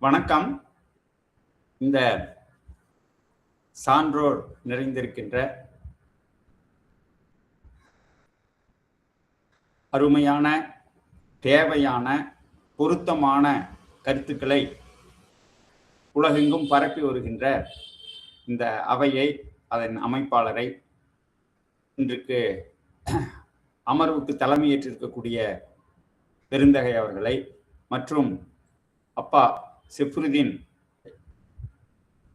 வணக்கம். இந்த சான்றோர் நிறைந்திருக்கின்ற அருமையான, தேவையான, பொருத்தமான கருத்துக்களை உலகெங்கும் பரப்பி வருகின்ற இந்த அவையை, அதன் அமைப்பாளரை, இன்றைக்கு அமர்வுக்கு தலைமையேற்றிருக்கக்கூடிய பெருந்தகை அவர்களை மற்றும் அப்பா செஃப்ருதீன்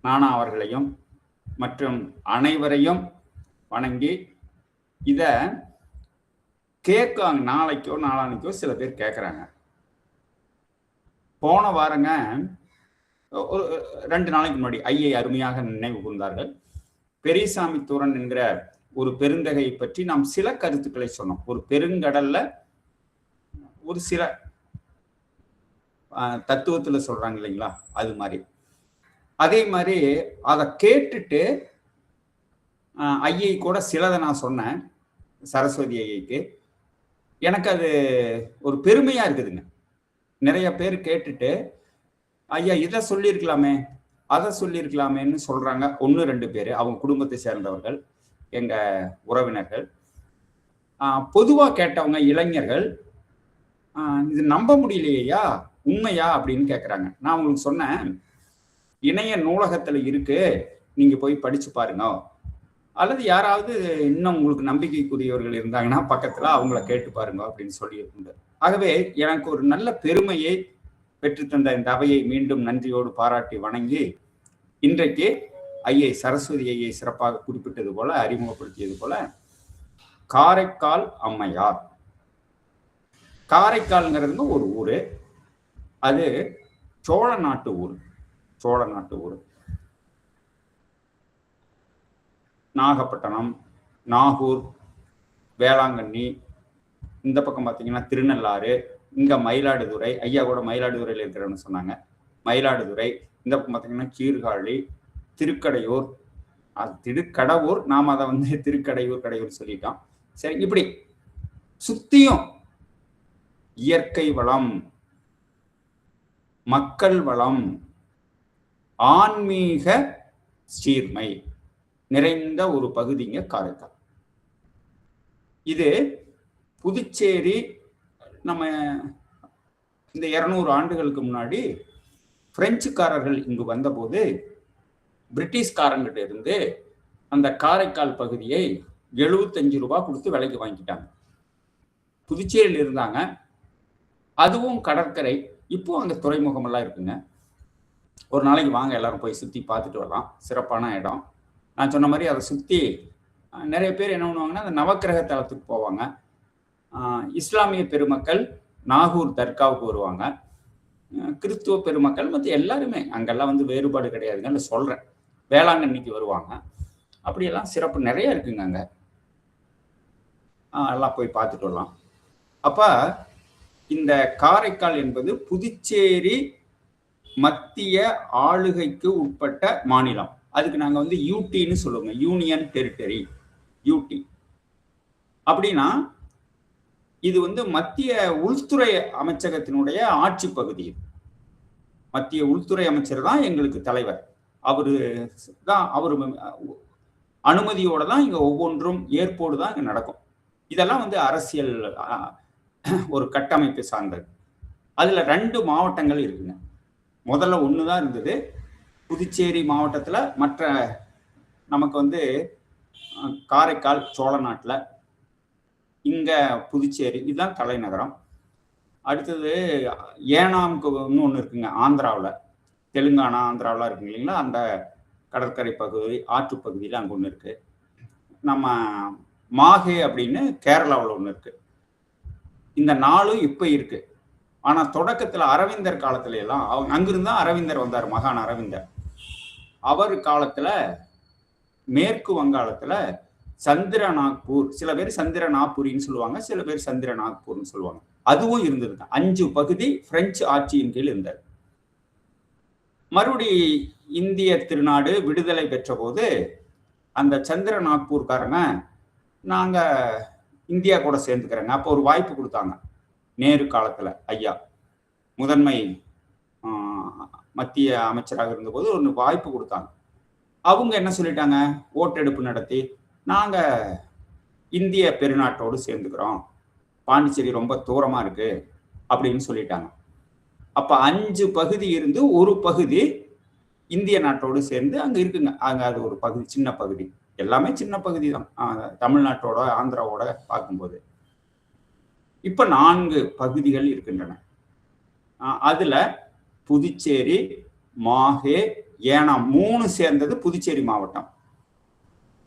நானா அவர்களையும் மற்றும் அனைவரையும் வணங்கி, இத கேட்காங்க. நாளைக்கோ நாளானைக்கோ சில பேர் கேட்குறாங்க. போன வாரங்க ஒரு 2 நாளைக்கு முன்னாடி ஐயை அருமையாக நினைவு கூர்ந்தார்கள். பெரியசாமி தூரன் என்கிற ஒரு பெருந்தகையை பற்றி நாம் சில கருத்துக்களை சொன்னோம். ஒரு பெருங்கடல்ல ஒரு சில தத்துவத்துல சொல்றாங்க இல்லைங்களா, அது மாதிரி. அதே மாதிரி அதை கேட்டுட்டு ஐயை கூட சிலதை நான் சொன்னேன், சரஸ்வதி ஐயைக்கு. எனக்கு அது ஒரு பெருமையா இருக்குதுங்க. நிறைய பேர் கேட்டுட்டு ஐயா இதை சொல்லியிருக்கலாமே, அதை சொல்லியிருக்கலாமேன்னு சொல்றாங்க. 1-2 பேர் அவங்க குடும்பத்தை சேர்ந்தவர்கள், எங்க உறவினர்கள். பொதுவா கேட்டவங்க இளைஞர்கள், இது நம்ப முடியலையா, உண்மையா அப்படின்னு கேட்குறாங்க. நான் உங்களுக்கு சொன்னேன், இணைய நூலகத்துல இருக்கு, நீங்க போய் படிச்சு பாருங்க. அல்லது யாராவது இன்னும் உங்களுக்கு நம்பிக்கைக்குரியவர்கள் இருந்தாங்கன்னா பக்கத்துல அவங்கள கேட்டு பாருங்க அப்படின்னு சொல்லியிருக்கின்றார். ஆகவே எனக்கு ஒரு நல்ல பெருமையை பெற்றுத்தந்த இந்த அவையை மீண்டும் நன்றியோடு பாராட்டி வணங்கி, இன்றைக்கு ஐயை சரஸ்வதி ஐயை சிறப்பாக குறிப்பிட்டது போல, அறிமுகப்படுத்தியது போல, காரைக்கால் அம்மையார். காரைக்கால்ங்கிறது ஒரு ஊரு. அது சோழ நாட்டு ஊர். சோழ நாட்டு ஊர். நாகப்பட்டினம், நாகூர், வேளாங்கண்ணி, இந்த பக்கம் பார்த்தீங்கன்னா திருநள்ளாறு, இங்க மயிலாடுதுறை. ஐயா கூட மயிலாடுதுறையில் இருக்கிறன்னு சொன்னாங்க. மயிலாடுதுறை. இந்த பக்கம் பார்த்தீங்கன்னா சீர்காழி, திருக்கடையூர், அது திருக்கடவுர், நாம அதை திருக்கடையூர் சொல்லிட்டோம். சரி, இப்படி சுத்தியும் இயற்கை வளம், மக்கள் வளம், ஆன்மீக சீர்மை நிறைந்த ஒரு பகுதிங்க காரைக்கால். இது புதுச்சேரி. நம்ம இந்த 200 ஆண்டுகளுக்கு முன்னாடி பிரெஞ்சுக்காரர்கள் இங்கு வந்தபோது பிரிட்டிஷ்காரங்கிட்ட இருந்து அந்த காரைக்கால் பகுதியை 75 ரூபாய் கொடுத்து விலைக்கு வாங்கிட்டாங்க. புதுச்சேரியில் இருந்தாங்க. அதுவும் கடற்கரை. இப்போ அங்க துறைமுகம் எல்லாம் இருக்குங்க. ஒரு நாளைக்கு வாங்க, எல்லாரும் போய் சுத்தி பார்த்துட்டு வரலாம். சிறப்பான இடம். நான் சொன்ன மாதிரி அதை சுத்தி நிறைய பேர் என்ன பண்ணுவாங்கன்னா, அந்த நவக்கிரக தலத்துக்கு போவாங்க. இஸ்லாமிய பெருமக்கள் நாகூர் தர்காவுக்கு வருவாங்க. கிறிஸ்துவ பெருமக்கள் மற்ற எல்லாருமே அங்கெல்லாம் வேறுபாடு கிடையாதுங்க. நான் சொல்றேன், வேளாங்கண்ணிக்கு வருவாங்க. அப்படியெல்லாம் சிறப்பு நிறைய இருக்குங்க அங்க. எல்லாம் போய் பார்த்துட்டு வரலாம். அப்ப இந்த காரைக்கால் என்பது புதுச்சேரி மத்திய ஆளுகைக்கு உட்பட்ட மாநிலம். அதுக்கு நாங்க யூடின்னு சொல்லுவோங்க, யூனியன் டெரிட்டரி, யூடி. அப்படின்னா இது மத்திய உள்துறை அமைச்சகத்தினுடைய ஆட்சி பகுதி. மத்திய உள்துறை அமைச்சர் தான் எங்களுக்கு தலைவர். அவரு அனுமதியோட தான் இங்க ஒவ்வொன்றும் ஏற்போடு தான் இங்க நடக்கும். இதெல்லாம் அரசியல் ஒரு கட்டமைப்பு சார்ந்தது. அதுல 2 மாவட்டங்கள் இருக்குங்க. முதல்ல 1 தான் இருந்தது, புதுச்சேரி மாவட்டத்துல. மற்ற நமக்கு காரைக்கால் சோழ நாட்டுல, இங்க புதுச்சேரி, இதுதான் தலைநகரம். அடுத்தது ஏனாம்க்கு இன்னொன்று இருக்குங்க, ஆந்திராவில். தெலுங்கானா, ஆந்திராவெலாம் இருக்கு இல்லைங்களா, அந்த கடற்கரை பகுதி, ஆற்று பகுதியில் அங்கே ஒன்று இருக்கு. நம்ம மாஹே அப்படின்னு கேரளாவில் ஒன்று இருக்கு. இந்த 4 இப்போ இருக்கு. ஆனா தொடக்கத்துல அரவிந்தர் காலத்துல எல்லாம் அங்கிருந்தா அரவிந்தர் வந்தார், மகான் அரவிந்தர். அவர் காலத்துல மேற்கு வங்காளத்துல சந்திரநாக்பூர், சில பேர் சந்திரநாக்பூரின்னு சொல்லுவாங்க, சில பேர் சந்திரநாக்பூர்னு சொல்லுவாங்க. அதுவும் இருந்ததுங்க. 5 பகுதி பிரெஞ்சு ஆட்சியின் கீழ் இருந்தார். மறுபடி இந்திய திருநாடு விடுதலை பெற்ற போது அந்த சந்திரநாக்பூர்காரங்க, நாங்க இந்தியா கூட சேர்ந்துக்கிறேங்க, அப்போ ஒரு வாய்ப்பு கொடுத்தாங்க. நேரு காலத்துல ஐயா முதன்மை மத்திய அமைச்சராக இருந்தபோது ஒரு வாய்ப்பு கொடுத்தாங்க. அவங்க என்ன சொல்லிட்டாங்க, ஓட்டெடுப்பு நடத்தி நாங்க இந்திய பெருநாட்டோடு சேர்ந்துக்கிறோம், பாண்டிச்சேரி ரொம்ப தூரமா இருக்கு அப்படின்னு சொல்லிட்டாங்க. அப்ப 5 பகுதி இருந்து ஒரு பகுதி இந்திய நாட்டோடு சேர்ந்து அங்க இருக்குங்க. அங்க அது ஒரு பகுதி, சின்ன பகுதி, எல்லாமே சின்ன பகுதி தான் தமிழ்நாட்டோட ஆந்திராவோட பார்க்கும்போது. இப்ப 4 பகுதிகள் இருக்கின்றன. அதுல புதுச்சேரி, மாஹே, ஏனாம் 3 சேர்ந்தது புதுச்சேரி மாவட்டம்.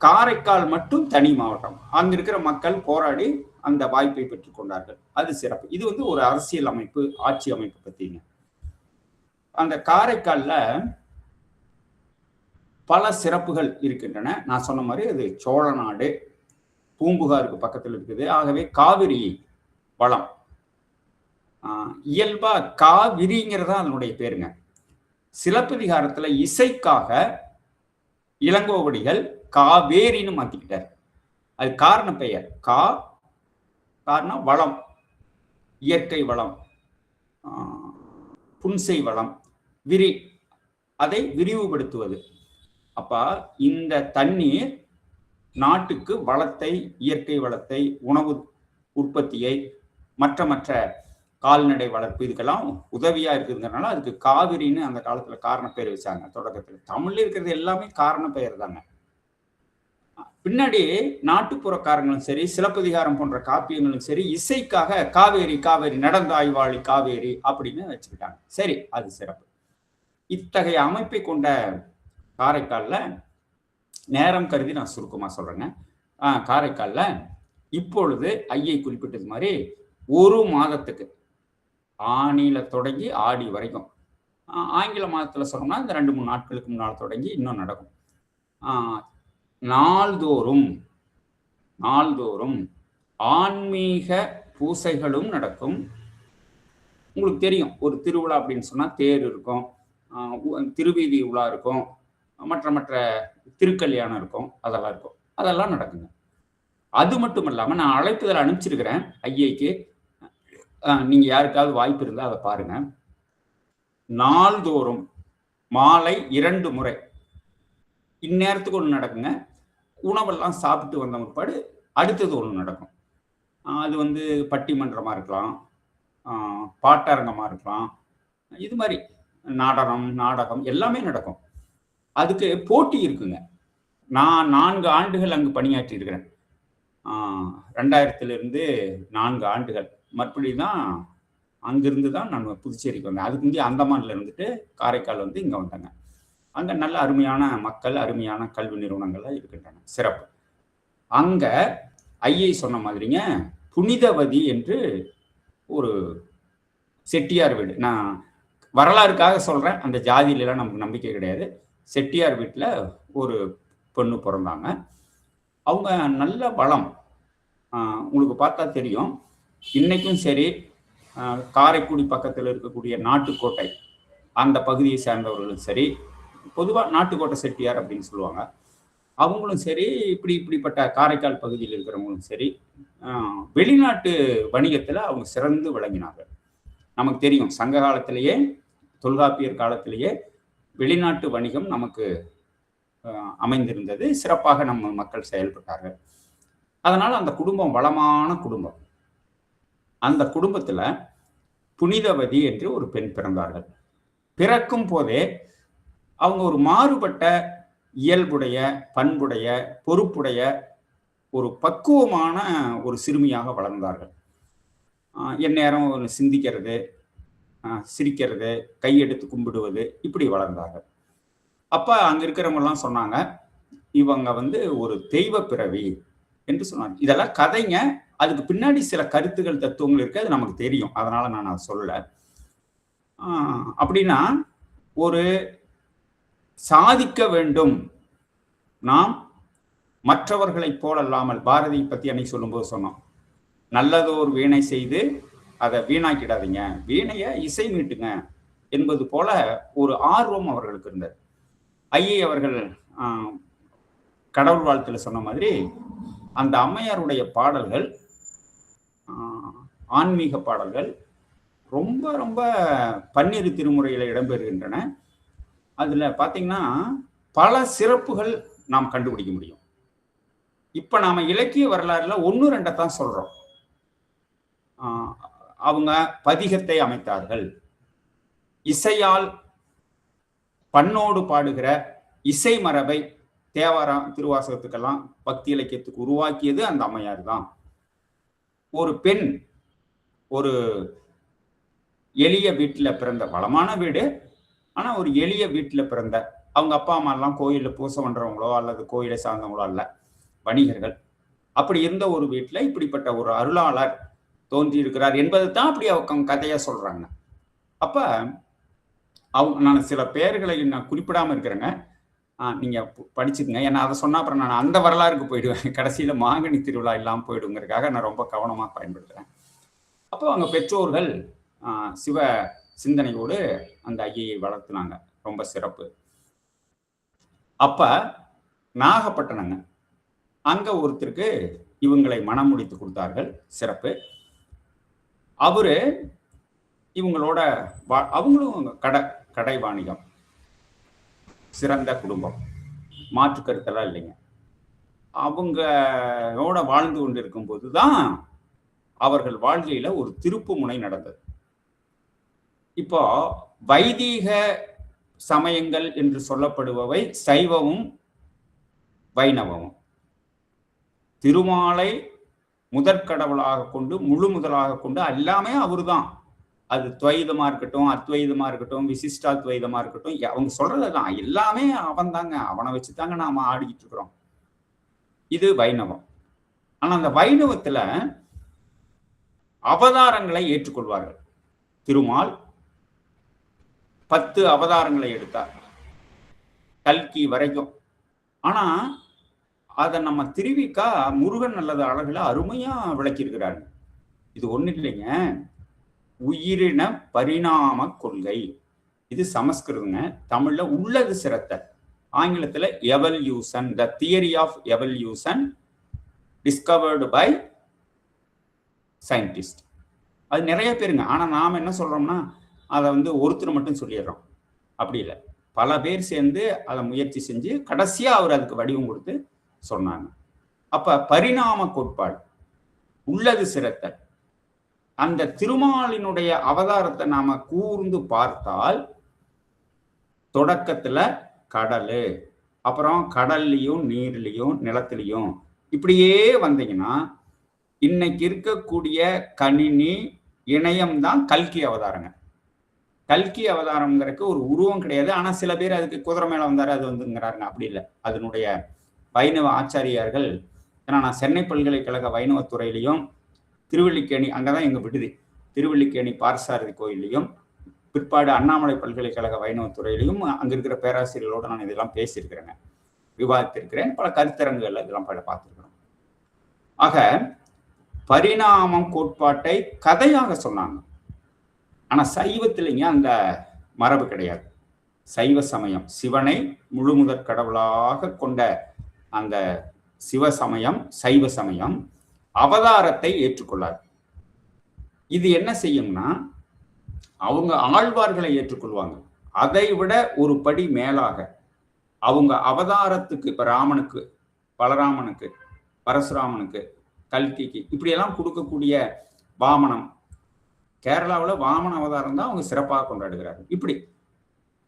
காரைக்கால் மட்டும் தனி மாவட்டம். அங்க இருக்கிற மக்கள் போராடி அந்த வாய்ப்பை பெற்றுக் கொண்டார்கள். அது சிறப்பு. இது வந்து ஒரு அரசியல் அமைப்பு, ஆட்சி அமைப்பு பத்திங்க. அந்த காரைக்கால்ல பல சிறப்புகள் இருக்கின்றன. நான் சொன்ன மாதிரி அது சோழ நாடு, பூம்புகாருக்கு பக்கத்தில் இருக்குது. ஆகவே காவிரி வளம். இயல்பா காவிரிங்கிறதா அதனுடைய பேருங்க. சிலப்பதிகாரத்துல இசைக்காக இளங்கோவடிகள் காவேரின்னு மாத்திக்கிட்டார். அது காரண பெயர். காரணம் வளம், இயற்கை வளம், புன்சை வளம், அதை விரிவுபடுத்துவது. அப்ப இந்த தண்ணீர் நாட்டுக்கு வளத்தை, இயற்கை வளத்தை, உணவு உற்பத்தியை, மற்ற கால்நடை வளர்ப்பு இதுக்கெல்லாம் உதவியா இருக்குதுங்கிறனால அதுக்கு காவிரின்னு அந்த காலத்துல காரண பெயர் வச்சாங்க. தொடக்கத்துல தமிழ்ல இருக்கிறது எல்லாமே காரண பெயர் தாங்க. பின்னாடி நாட்டுப்புறக்காரங்களும் சரி, சிலப்பதிகாரம் போன்ற காப்பியங்களும் சரி, இசைக்காக காவேரி காவேரி நடந்தாய்வாளி காவேரி அப்படின்னு வச்சுக்கிட்டாங்க. சரி, அது சிறப்பு. இத்தகைய அமைப்பை கொண்ட காரைக்கால்ல, நேரம் கருதி நான் சுருக்கமா சொல்றேங்க. காரைக்கால்ல இப்பொழுது ஐயை குறிப்பிட்டது மாதிரி ஒரு மாதத்துக்கு, ஆணியில தொடங்கி ஆடி வரைக்கும், ஆங்கில மாதத்துல சொல்லணும்னா இந்த 2-3 நாட்களுக்கு முன்னால் தொடங்கி இன்னும் நடக்கும். நாள்தோறும் ஆன்மீக பூசைகளும் நடக்கும். உங்களுக்கு தெரியும், ஒரு திருவிழா அப்படின்னு சொன்னா தேர் இருக்கும், திருவீதி உலா இருக்கும், மற்ற திருக்கல்யாணம் இருக்கும், அதெல்லாம் நடக்குங்க. அது மட்டும் இல்லாம நான் அழைப்புதல் அனுப்பிச்சிருக்கிறேன் ஐயைக்கு. நீங்க யாருக்காவது வாய்ப்பு இருந்தா அதை பாருங்க. நாள்தோறும் மாலை 2 முறை இந்நேரத்துக்கு ஒன்று நடக்குங்க. உணவெல்லாம் சாப்பிட்டு வந்த முற்பாடு அடுத்தது ஒன்று நடக்கும். அது வந்து பட்டிமன்றமா இருக்கலாம், பாட்டரங்கமா இருக்கலாம், இது மாதிரி நாடகம் எல்லாமே நடக்கும். அதுக்கு போட்டி இருக்குங்க. நான் 4 ஆண்டுகள் அங்கு பணியாற்றி இருக்கிறேன். 2000 4 ஆண்டுகள். மறுபடி தான் அங்கிருந்து தான் நான் புதுச்சேரிக்கு வந்தேன். அதுக்கு முந்தைய அந்தமான்ல இருந்துட்டு காரைக்கால் வந்து இங்க வந்தேங்க. அங்க நல்ல அருமையான மக்கள், அருமையான கல்வி நிறுவனங்கள்லாம் இருக்கின்றன. சிறப்பு. அங்க ஐயை சொன்ன மாதிரிங்க புனிதவதி என்று ஒரு செட்டியார் வீடு. நான் வரலாறுக்காக சொல்றேன், அந்த ஜாதியிலாம் நமக்கு நம்பிக்கை கிடையாது. செட்டியார் வீட்டில் ஒரு பொண்ணு பிறந்தாங்க. அவங்க நல்ல வளம். உங்களுக்கு பார்த்தா தெரியும். இன்னைக்கும் சரி, காரைக்குடி பக்கத்தில் இருக்கக்கூடிய நாட்டுக்கோட்டை அந்த பகுதியை சேர்ந்தவர்களும் சரி, பொதுவாக நாட்டுக்கோட்டை செட்டியார் அப்படின்னு சொல்லுவாங்க, அவங்களும் சரி, இப்படிப்பட்ட காரைக்கால் பகுதியில் இருக்கிறவங்களும் சரி, வெளிநாட்டு வணிகத்தில் அவங்க சிறந்து விளங்கினார்கள். நமக்கு தெரியும், சங்க காலத்திலேயே, தொல்காப்பியர் காலத்திலேயே வெளிநாட்டு வணிகம் நமக்கு அமைந்திருந்தது. சிறப்பாக நம்ம மக்கள் செயல்பட்டார்கள். அதனால அந்த குடும்பம் வளமான குடும்பம். அந்த குடும்பத்துல புனிதவதி என்று ஒரு பெண் பிறந்தார்கள். பிறக்கும் போதே அவங்க ஒரு மாறுபட்ட இயல்புடைய, பண்புடைய, பொறுப்புடைய, ஒரு பக்குவமான ஒரு சிறுமியாக வளர்ந்தார்கள். எந்நேரம் சிந்திக்கிறது, சிரிக்கிறது, கையெடுத்து கும்பிடுவது, இப்படி வளர்ந்தார்கள். அப்ப அங்க இருக்கிறவங்கலாம் சொன்னாங்க, இவங்க வந்து ஒரு தெய்வ பிறவி என்று சொன்னாங்க. இதெல்லாம் கதைங்க. அதுக்கு பின்னாடி சில கருத்துகள், தத்துவங்கள் இருக்கு, அது நமக்கு தெரியும். அதனால நான் அதை சொல்லல. அப்படின்னா ஒரு சாதிக்க வேண்டும், நாம் மற்றவர்களைப் போலல்லாமல், பாரதி பத்தி அன்னைக்கு சொல்லும்போது சொன்னோம், நல்லதோர் வீணை செய்து அதை வீணாக்கிடாதீங்க, வீணைய இசை மீட்டுங்க என்பது போல ஒரு ஆர்வம் அவர்களுக்கு இருந்தது. ஐயை அவர்கள் கடவுள் வாழ்த்துல சொன்ன மாதிரி அந்த அம்மையாருடைய பாடல்கள், ஆன்மீக பாடல்கள் ரொம்ப ரொம்ப பன்னிரு திருமுறையில இடம்பெறுகின்றன. அதுல பாத்தீங்கன்னா பல சிறப்புகள் நாம் கண்டுபிடிக்க முடியும். இப்ப நாம இலக்கிய வரலாறுல 1, 2 தான் சொல்றோம். அவங்க பதிகத்தை அமைத்தார்கள், இசையால் பண்ணோடு பாடுகிற இசை மரபை தேவாரம் திருவாசகத்துக்கெல்லாம் பக்தி இலக்கியத்துக்கு உருவாக்கியது அந்த அம்மையார் தான். ஒரு பெண் ஒரு எளிய வீட்டுல பிறந்த, வளமான வீடு, ஆனா ஒரு எளிய வீட்டுல பிறந்த, அவங்க அப்பா அம்மா எல்லாம் கோயில்ல பூசை பண்றவங்களோ அல்லது கோயிலை சார்ந்தவங்களோ அல்ல, வணிகர்கள். அப்படி இருந்த ஒரு வீட்டுல இப்படிப்பட்ட ஒரு அருளாளர் தோன்றி இருக்கிறார் என்பது தான் அப்படி அவங்க கதையா சொல்றாங்க. அப்ப அவங்க, நான் சில பெயர்களை நான் குறிப்பிடாம இருக்கிறேங்க, நீங்க படிச்சுக்கங்க. ஏன்னா அதை சொன்னா அப்புறம் நான் அந்த வரலாறுக்கு போயிடுவேன், கடைசியில மாங்கனி திருவிழா இல்லாமல் போயிடுங்கிறதுக்காக நான் ரொம்ப கவனமா பயன்படுத்துறேன். அப்போ அவங்க பெற்றோர்கள் சிவ சிந்தனையோடு அந்த ஐயையை வளர்த்துனாங்க, ரொம்ப சிறப்பு. அப்ப நாகப்பட்டினங்க, அங்க ஒருத்தருக்கு இவங்களை மனம் முடித்து கொடுத்தார்கள், சிறப்பு. அவரு இவங்களோட அவங்களும் கடை வாணிகம், சிறந்த குடும்பம், மாற்று கருத்தெல்லாம் இல்லைங்க. அவங்களோட வாழ்ந்து கொண்டிருக்கும் போதுதான் அவர்கள் வாழ்க்கையில ஒரு திருப்பு முனை நடந்தது. இப்போ வைதீக சமயங்கள் என்று சொல்லப்படுபவை சைவமும் வைணவமும். திருமாலை முதற்கடவுளாக கொண்டு, முழு முதலாக கொண்டு எல்லாமே அவருதான். அது துவைதமா இருக்கட்டும், அத்வைதமா இருக்கட்டும், விசிஷ்டாத்வைதமா இருக்கட்டும், அவங்க சொல்றதுதான் எல்லாமே அவன் தாங்க. அவனை வச்சுதாங்க நாம ஆடிக்கிட்டு இருக்கிறோம். இது வைணவம். ஆனா அந்த வைணவத்துல அவதாரங்களை ஏற்றுக்கொள்வார்கள். திருமால் 10 அவதாரங்களை எடுத்தார், கல்கி வரைக்கும். ஆனா அதை நம்ம திருவிக்கா முருகன் அல்லது அழகுல அருமையா விளக்கியிருக்கிறாரு. இது ஒண்ணு இல்லைங்க, உயிரின பரிணாம கொள்கை. இது சமஸ்கிருதங்க, தமிழ்ல உள்ளது சிரத்த, ஆங்கிலத்துல evolution, the theory of evolution discovered by scientist. அது நிறைய பேருங்க. ஆனா நாம என்ன சொல்றோம்னா அதை ஒருத்தர் மட்டும் சொல்லிடுறோம். அப்படி இல்லை, பல பேர் சேர்ந்து அதை முயற்சி செஞ்சு கடைசியா அவர் அதுக்கு வடிவம் கொடுத்து சொன்னாங்க. அப்ப பரிணாம கோட்பாடு, உள்ளது சிரத்தல். அந்த திருமாலினுடைய அவதாரத்தை நாம கூர்ந்து பார்த்தால் தொடக்கத்துல கடலு, அப்புறம் கடல்லையும் நீர்லையும் நிலத்திலையும் இப்படியே வந்தீங்கன்னா இன்னைக்கு இருக்கக்கூடிய கணினி இணையம் தான் கல்கி அவதாரங்க. கல்கி அவதாரம்ங்கிறதுக்கு ஒரு உருவம் கிடையாது. ஆனா சில பேர் அதுக்கு குதிரை மேல வந்தாரு அது வந்துங்கிறாருங்க. அப்படி இல்லை. அதனுடைய வைணவ ஆச்சாரியார்கள், ஏன்னா நான் சென்னை பல்கலைக்கழக வைணவத்துறையிலையும் திருவல்லிக்கேணி, அங்கதான் எங்க விடுதி, திருவல்லிக்கேணி பார்சாரதி கோயிலையும் பிற்பாடு அண்ணாமலை பல்கலைக்கழக வைணவத்துறையிலையும் அங்க இருக்கிற பேராசிரியர்களோட நான் இதெல்லாம் பேசியிருக்கிறேங்க, விவாதித்திருக்கிறேன், பல கருத்தரங்குகள் இதெல்லாம் பல பார்த்திருக்கிறோம். ஆக பரிணாமம் கோட்பாட்டை கதையாக சொன்னாங்க. ஆனா சைவத்திலைங்க அந்த மரபு கிடையாது. சைவ சமயம் சிவனை முழு முதற் கடவுளாக கொண்ட அந்த சிவ சமயம், சைவ சமயம் அவதாரத்தை ஏற்றுக்கொள்ளாது. இது என்ன செய்யும்னா அவங்க ஆழ்வார்களை ஏற்றுக்கொள்வாங்க. அதை விட ஒரு படி மேலாக அவங்க அவதாரத்துக்கு, இப்ப ராமனுக்கு, பலராமனுக்கு, பரசுராமனுக்கு, கல்கிக்கு இப்படியெல்லாம் கொடுக்கக்கூடிய வாமனம், கேரளாவில் வாமன அவதாரம் தான் அவங்க சிறப்பாக கொண்டாடுகிறாங்க.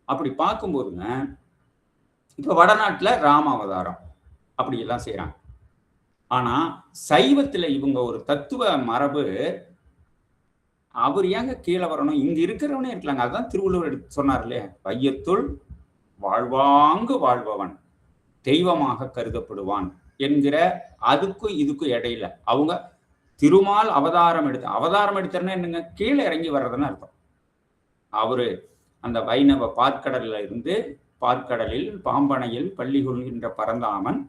அப்படி பார்க்கும்போதுங்க இப்ப வடநாட்டுல ராம அவதாரம் அப்படி எல்லாம் செய்யறாங்க. ஆனா சைவத்துல இவங்க ஒரு தத்துவ மரபு, அவர் ஏங்க கீழே வரணும், இங்க இருக்கிறவனே இருக்கலாங்க. அதுதான் திருவள்ளுவர் எடுத்து சொன்னார் இல்லையா, வையத்துள் வாழ்வாங்கு வாழ்பவன் தெய்வமாக கருதப்படுவான் என்கிற அதுக்கும் இதுக்கும் இடையில அவங்க திருமால் அவதாரம் எடுத்தா என்னங்க, கீழே இறங்கி வர்றதுன்னு அர்த்தம். அவரு அந்த வைணவ பார்க்கடல்ல இருந்து, பார்க்கடலில் பாம்பனையில் பள்ளி கொள்கின்ற பரந்தாமன்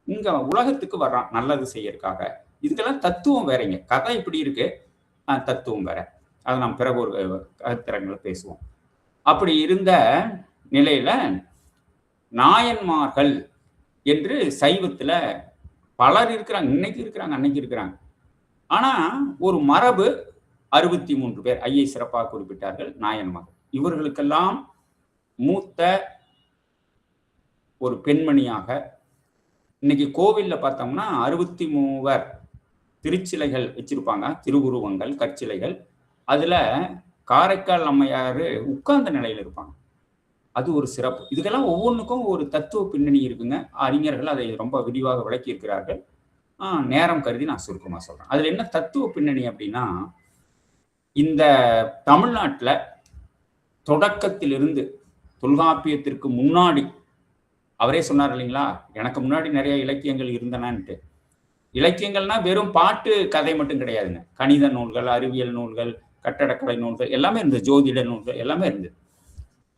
இங்க உலகத்துக்கு வர்றான் நல்லது செய்யறதுக்காக. இதுக்கெல்லாம் தத்துவம் வேறங்க. கதை இப்படி இருக்கு, தத்துவம் வேற. அதை நாம் பிறகு ஒரு கருத்தரங்களை பேசுவோம். அப்படி இருந்த நிலையில நாயன்மார்கள் என்று சைவத்துல பலர் இருக்கிறாங்க, இன்னைக்கு இருக்கிறாங்க, அன்னைக்கு இருக்கிறாங்க. ஆனா ஒரு மரபு, 63 பேர் ஐயை சிறப்பாக குறிப்பிட்டார்கள் நாயன்மார்கள். இவர்களுக்கெல்லாம் மூத்த ஒரு பெண்மணியாக இன்னைக்கு கோவில்ல பார்த்தோம்னா 63 திருச்சிலைகள் வச்சிருப்பாங்க, திருவுருவங்கள், கற்சிலைகள். அதுல காரைக்கால் அம்மையார் உட்கார்ந்த நிலையில் இருப்பாங்க. அது ஒரு சிறப்பு. இதுக்கெல்லாம் ஒவ்வொன்றுக்கும் ஒரு தத்துவ பின்னணி இருக்குங்க. அறிஞர்கள் அதை ரொம்ப விரிவாக விளக்கி இருக்கிறார்கள். நேரம் கருதி நான் சுருக்கமா சொல்றேன். அதுல என்ன தத்துவ பின்னணி அப்படின்னா, இந்த தமிழ்நாட்டுல தொடக்கத்திலிருந்து தொல்காப்பியத்திற்கு முன்னாடி அவரே சொன்னார் இல்லைங்களா, எனக்கு முன்னாடி நிறைய இலக்கியங்கள் இருந்தனன்ட்டு. இலக்கியங்கள்னா வெறும் பாட்டு கதை மட்டும் கிடையாதுங்க. கணித நூல்கள், அறிவியல் நூல்கள், கட்டடக்கலை நூல்கள் எல்லாமே இருந்தது, ஜோதிட நூல்கள் எல்லாமே இருந்தது.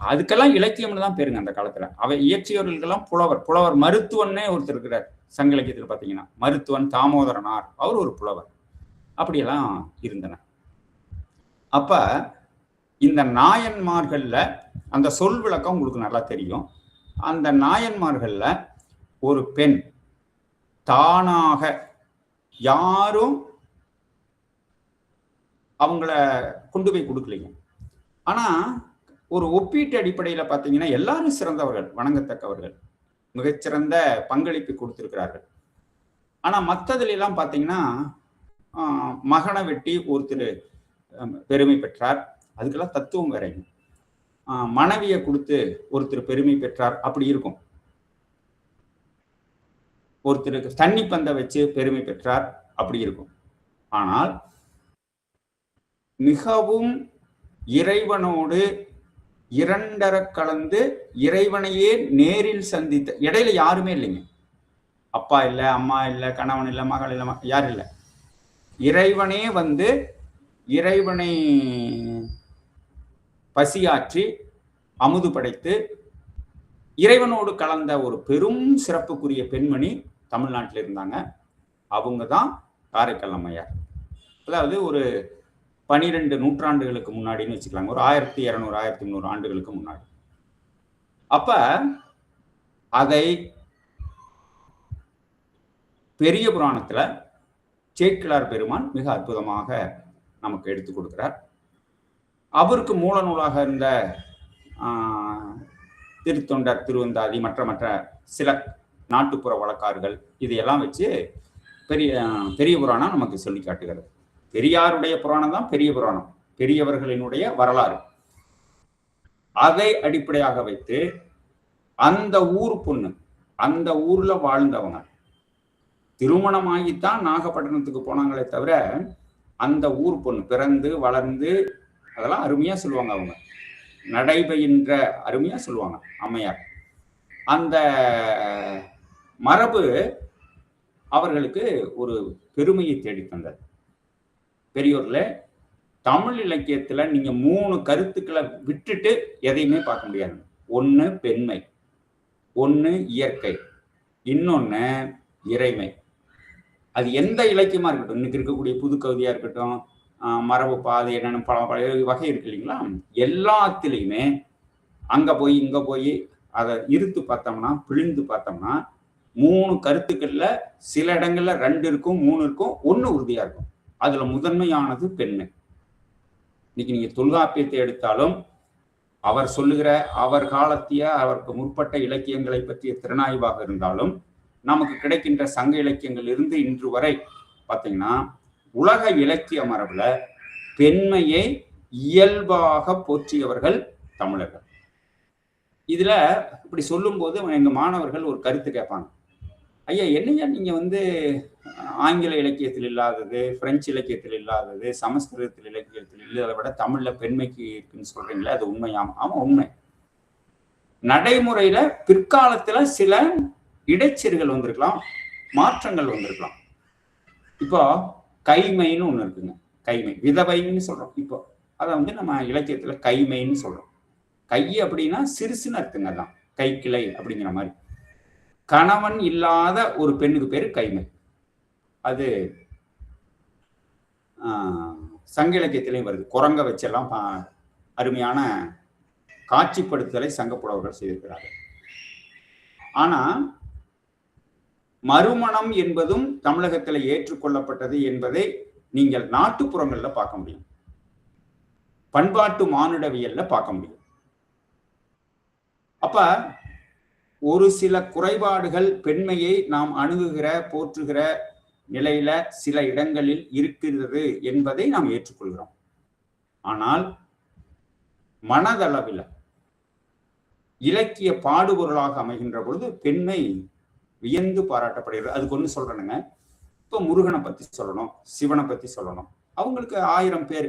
அதுக்கெல்லாம் இலக்கியம்னு தான் பேருங்க அந்த காலத்துல. அவை இயற்றியவர்களுக்கெல்லாம் புலவர். புலவர் மருத்துவன்னே ஒருத்தர் இருக்கிறார் சங்க இலக்கியத்தில் பார்த்தீங்கன்னா, மருத்துவன் தாமோதரனார், அவர் ஒரு புலவர். அப்படியெல்லாம் இருந்தன. அப்ப இந்த நாயன்மார்கள்ல அந்த சொல் விளக்கம் உங்களுக்கு நல்லா தெரியும். அந்த நாயன்மார்கள்ல ஒரு பெண் தானாக யாரும் அவங்கள கொண்டு போய் கொடுக்கலைங்க. ஆனா ஒரு ஒப்பீட்டு அடிப்படையில பார்த்தீங்கன்னா எல்லாரும் சிறந்தவர்கள், வணங்கத்தக்கவர்கள், மிகச்சிறந்த பங்களிப்பு கொடுத்திருக்கிறார்கள். ஆனா மற்றதுல எல்லாம் பார்த்தீங்கன்னா மகனை வெட்டி ஒருத்தர் பெருமை பெற்றார், அதுக்கெல்லாம் தத்துவம் வேறைங்க. மனைவியை கொடுத்து ஒருத்தர் பெருமை பெற்றார், அப்படி இருக்கும். ஒருத்தருக்கு தண்ணி பந்த வச்சு பெருமை பெற்றார், அப்படி இருக்கும். ஆனால் மிகவும் இறைவனோடு இரண்டர கலந்து இறைவனையே நேரில் சந்தித்த, இடையில யாருமே இல்லைங்க. அப்பா இல்லை, அம்மா இல்லை, கணவன் இல்லை, மகள் இல்லை, யாரும் இல்லை. இறைவனே வந்து இறைவனை பசியாற்றி அமுது படைத்து இறைவனோடு கலந்த ஒரு பெரும் சிறப்புக்குரிய பெண்மணி தமிழ்நாட்டில் இருந்தாங்க. அவங்க தான் காரைக்கால் அம்மையார். அதாவது ஒரு 12 நூற்றாண்டுகளுக்கு முன்னாடின்னு வச்சுக்கலாங்க, ஒரு 1200 1300 ஆண்டுகளுக்கு முன்னாடி. அப்ப அதை பெரிய புராணத்துல சேக்கிழார் பெருமான் மிக அற்புதமாக நமக்கு எடுத்துக் கொடுக்கிறார். அவருக்கு மூல நூலாக இருந்த திருத்தொண்டர், திருவந்தாதி, மற்ற சில நாட்டுப்புற வழக்காறுகள் இதையெல்லாம் வச்சு பெரிய புராணம் நமக்கு சொல்லி காட்டுகிறது. பெரியாருடைய புராணம் தான் பெரிய புராணம், பெரியவர்களினுடைய வரலாறு. அதை அடிப்படையாக வைத்து அந்த ஊர் பொண்ணு, அந்த ஊர்ல வாழ்ந்தவங்க திருமணமாகித்தான் நாகப்பட்டினத்துக்கு போனாங்களே தவிர அந்த ஊர் பொண்ணு பிறந்து வளர்ந்து அதெல்லாம் அருமையா சொல்லுவாங்க. அவங்க நடைபெயின்ற அருமையா சொல்லுவாங்க அம்மையார். அந்த மரபு அவர்களுக்கு ஒரு பெருமையை தேடி தந்தது. பெரியோர்ல தமிழ் இலக்கியத்துல நீங்க 3 கருத்துக்களை விட்டுட்டு எதையுமே பார்க்க முடியாது. ஒண்ணு பெண்மை, ஒண்ணு இயற்கை, இன்னொன்னு இறைமை. அது எந்த இலக்கியமா இருக்கட்டும், இன்னைக்கு இருக்கக்கூடிய புது கவிதையா இருக்கட்டும், மரபு பாதை என்னென்ன பல வகை இருக்கு இல்லைங்களா, எல்லாத்திலையுமே அங்க போய் இங்க போய் அதை இருத்து பார்த்தோம்னா, பிழிந்து பார்த்தோம்னா 3 கருத்துக்கள்ல சில இடங்கள்ல 2 இருக்கும், 3 இருக்கும், 1 உறுதியா இருக்கும். அதுல முதன்மையானது பெண்ணு. இன்னைக்கு நீங்க தொல்காப்பியத்தை எடுத்தாலும் அவர் சொல்லுகிற அவர் காலத்திய அவருக்கு முற்பட்ட இலக்கியங்களை பற்றிய திறனாய்வாக இருந்தாலும் நமக்கு கிடைக்கின்ற சங்க இலக்கியங்கள் இருந்து இன்று வரை பார்த்தீங்கன்னா உலக இலக்கிய மரபுல பெண்மையை இயல்பாக போற்றியவர்கள் தமிழர்கள். இதுல இப்படி சொல்லும் போது எங்க மாணவர்கள் ஒரு கருத்து கேட்பாங்க, ஐயா என்னையா நீங்க வந்து ஆங்கில இலக்கியத்தில் இல்லாதது, பிரெஞ்சு இலக்கியத்தில் இல்லாதது, சமஸ்கிருதத்தில் இலக்கியத்தில் இல்லாத விட தமிழ்ல பெண்மைக்கு இருக்குன்னு சொல்றீங்களே, அது உண்மையாமா? ஆமா உண்மை. நடைமுறையில பிற்காலத்துல சில இடைச்செருகள் வந்திருக்கலாம், மாற்றங்கள் வந்திருக்கலாம். இப்போ கைமைன்னு ஒண்ணு இருக்குங்க, கைமை விதவைன்னு சொல்றோம். இப்போ அதை வந்து நம்ம இலக்கியத்துல கைமைன்னு சொல்றோம். கை அப்படின்னா சிறுசுன்னு அர்த்தங்க, தான் கை கிளை அப்படிங்கிற மாதிரி. கணவன் இல்லாத ஒரு பெண்ணுக்கு பேரு கைமை. அது சங்க இலக்கியத்திலையும் வருது. குரங்க வச்செல்லாம் அருமையான காட்சிப்படுத்துதலை சங்க புலவர்கள் செய்திருக்கிறார்கள். ஆனா மறுமணம் என்பதும் தமிழகத்தில் ஏற்றுக்கொள்ளப்பட்டது என்பதை நீங்கள் நாட்டுப்புறங்கள்ல பார்க்க முடியும். பண்பாட்டு மானுடவியல்ல பார்க்க முடியும். அப்ப ஒரு சில குறைபாடுகள் பெண்மையை நாம் அணுகுகிற போற்றுகிற நிலையில சில இடங்களில் இருக்கிறது என்பதை நாம் ஏற்றுக்கொள்கிறோம். ஆனால் மனதளவில் இலக்கிய பாடுபொருளாக அமைகின்ற பொழுது பெண்மை வியந்து பாராட்டப்படுகிறது. அதுக்கு ஒண்ணு சொல்றேனுங்க. இப்போ முருகனை பத்தி சொல்லணும், சிவனை பத்தி சொல்லணும். அவங்களுக்கு 1000 பேர்,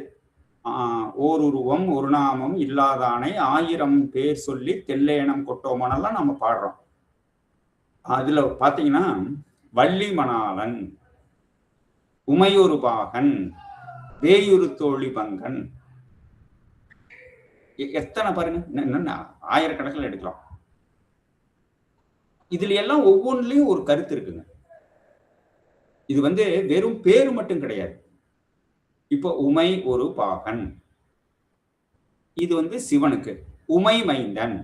ஓருருவம் ஒரு நாமம் இல்லாதானை 1000 பேர் சொல்லி தெல்லேனம் கொட்டோமனெல்லாம் நம்ம பாடுறோம். அதுல பாத்தீங்கன்னா வள்ளி மணாளன், உமையொரு பாகன், வேயுறு தோழி பங்கன், எத்தனை பாருங்க, என்னன்னா 1000 கணக்கில் எடுக்கலாம். இதுல எல்லாம் ஒவ்வொன்றிலையும் ஒரு கருத்து இருக்குங்க. இது வெறும் பேரு மட்டும் கிடையாது. இப்போ உமை ஒரு பாகன், இது சிவனுக்கு. உமை மைந்தன்,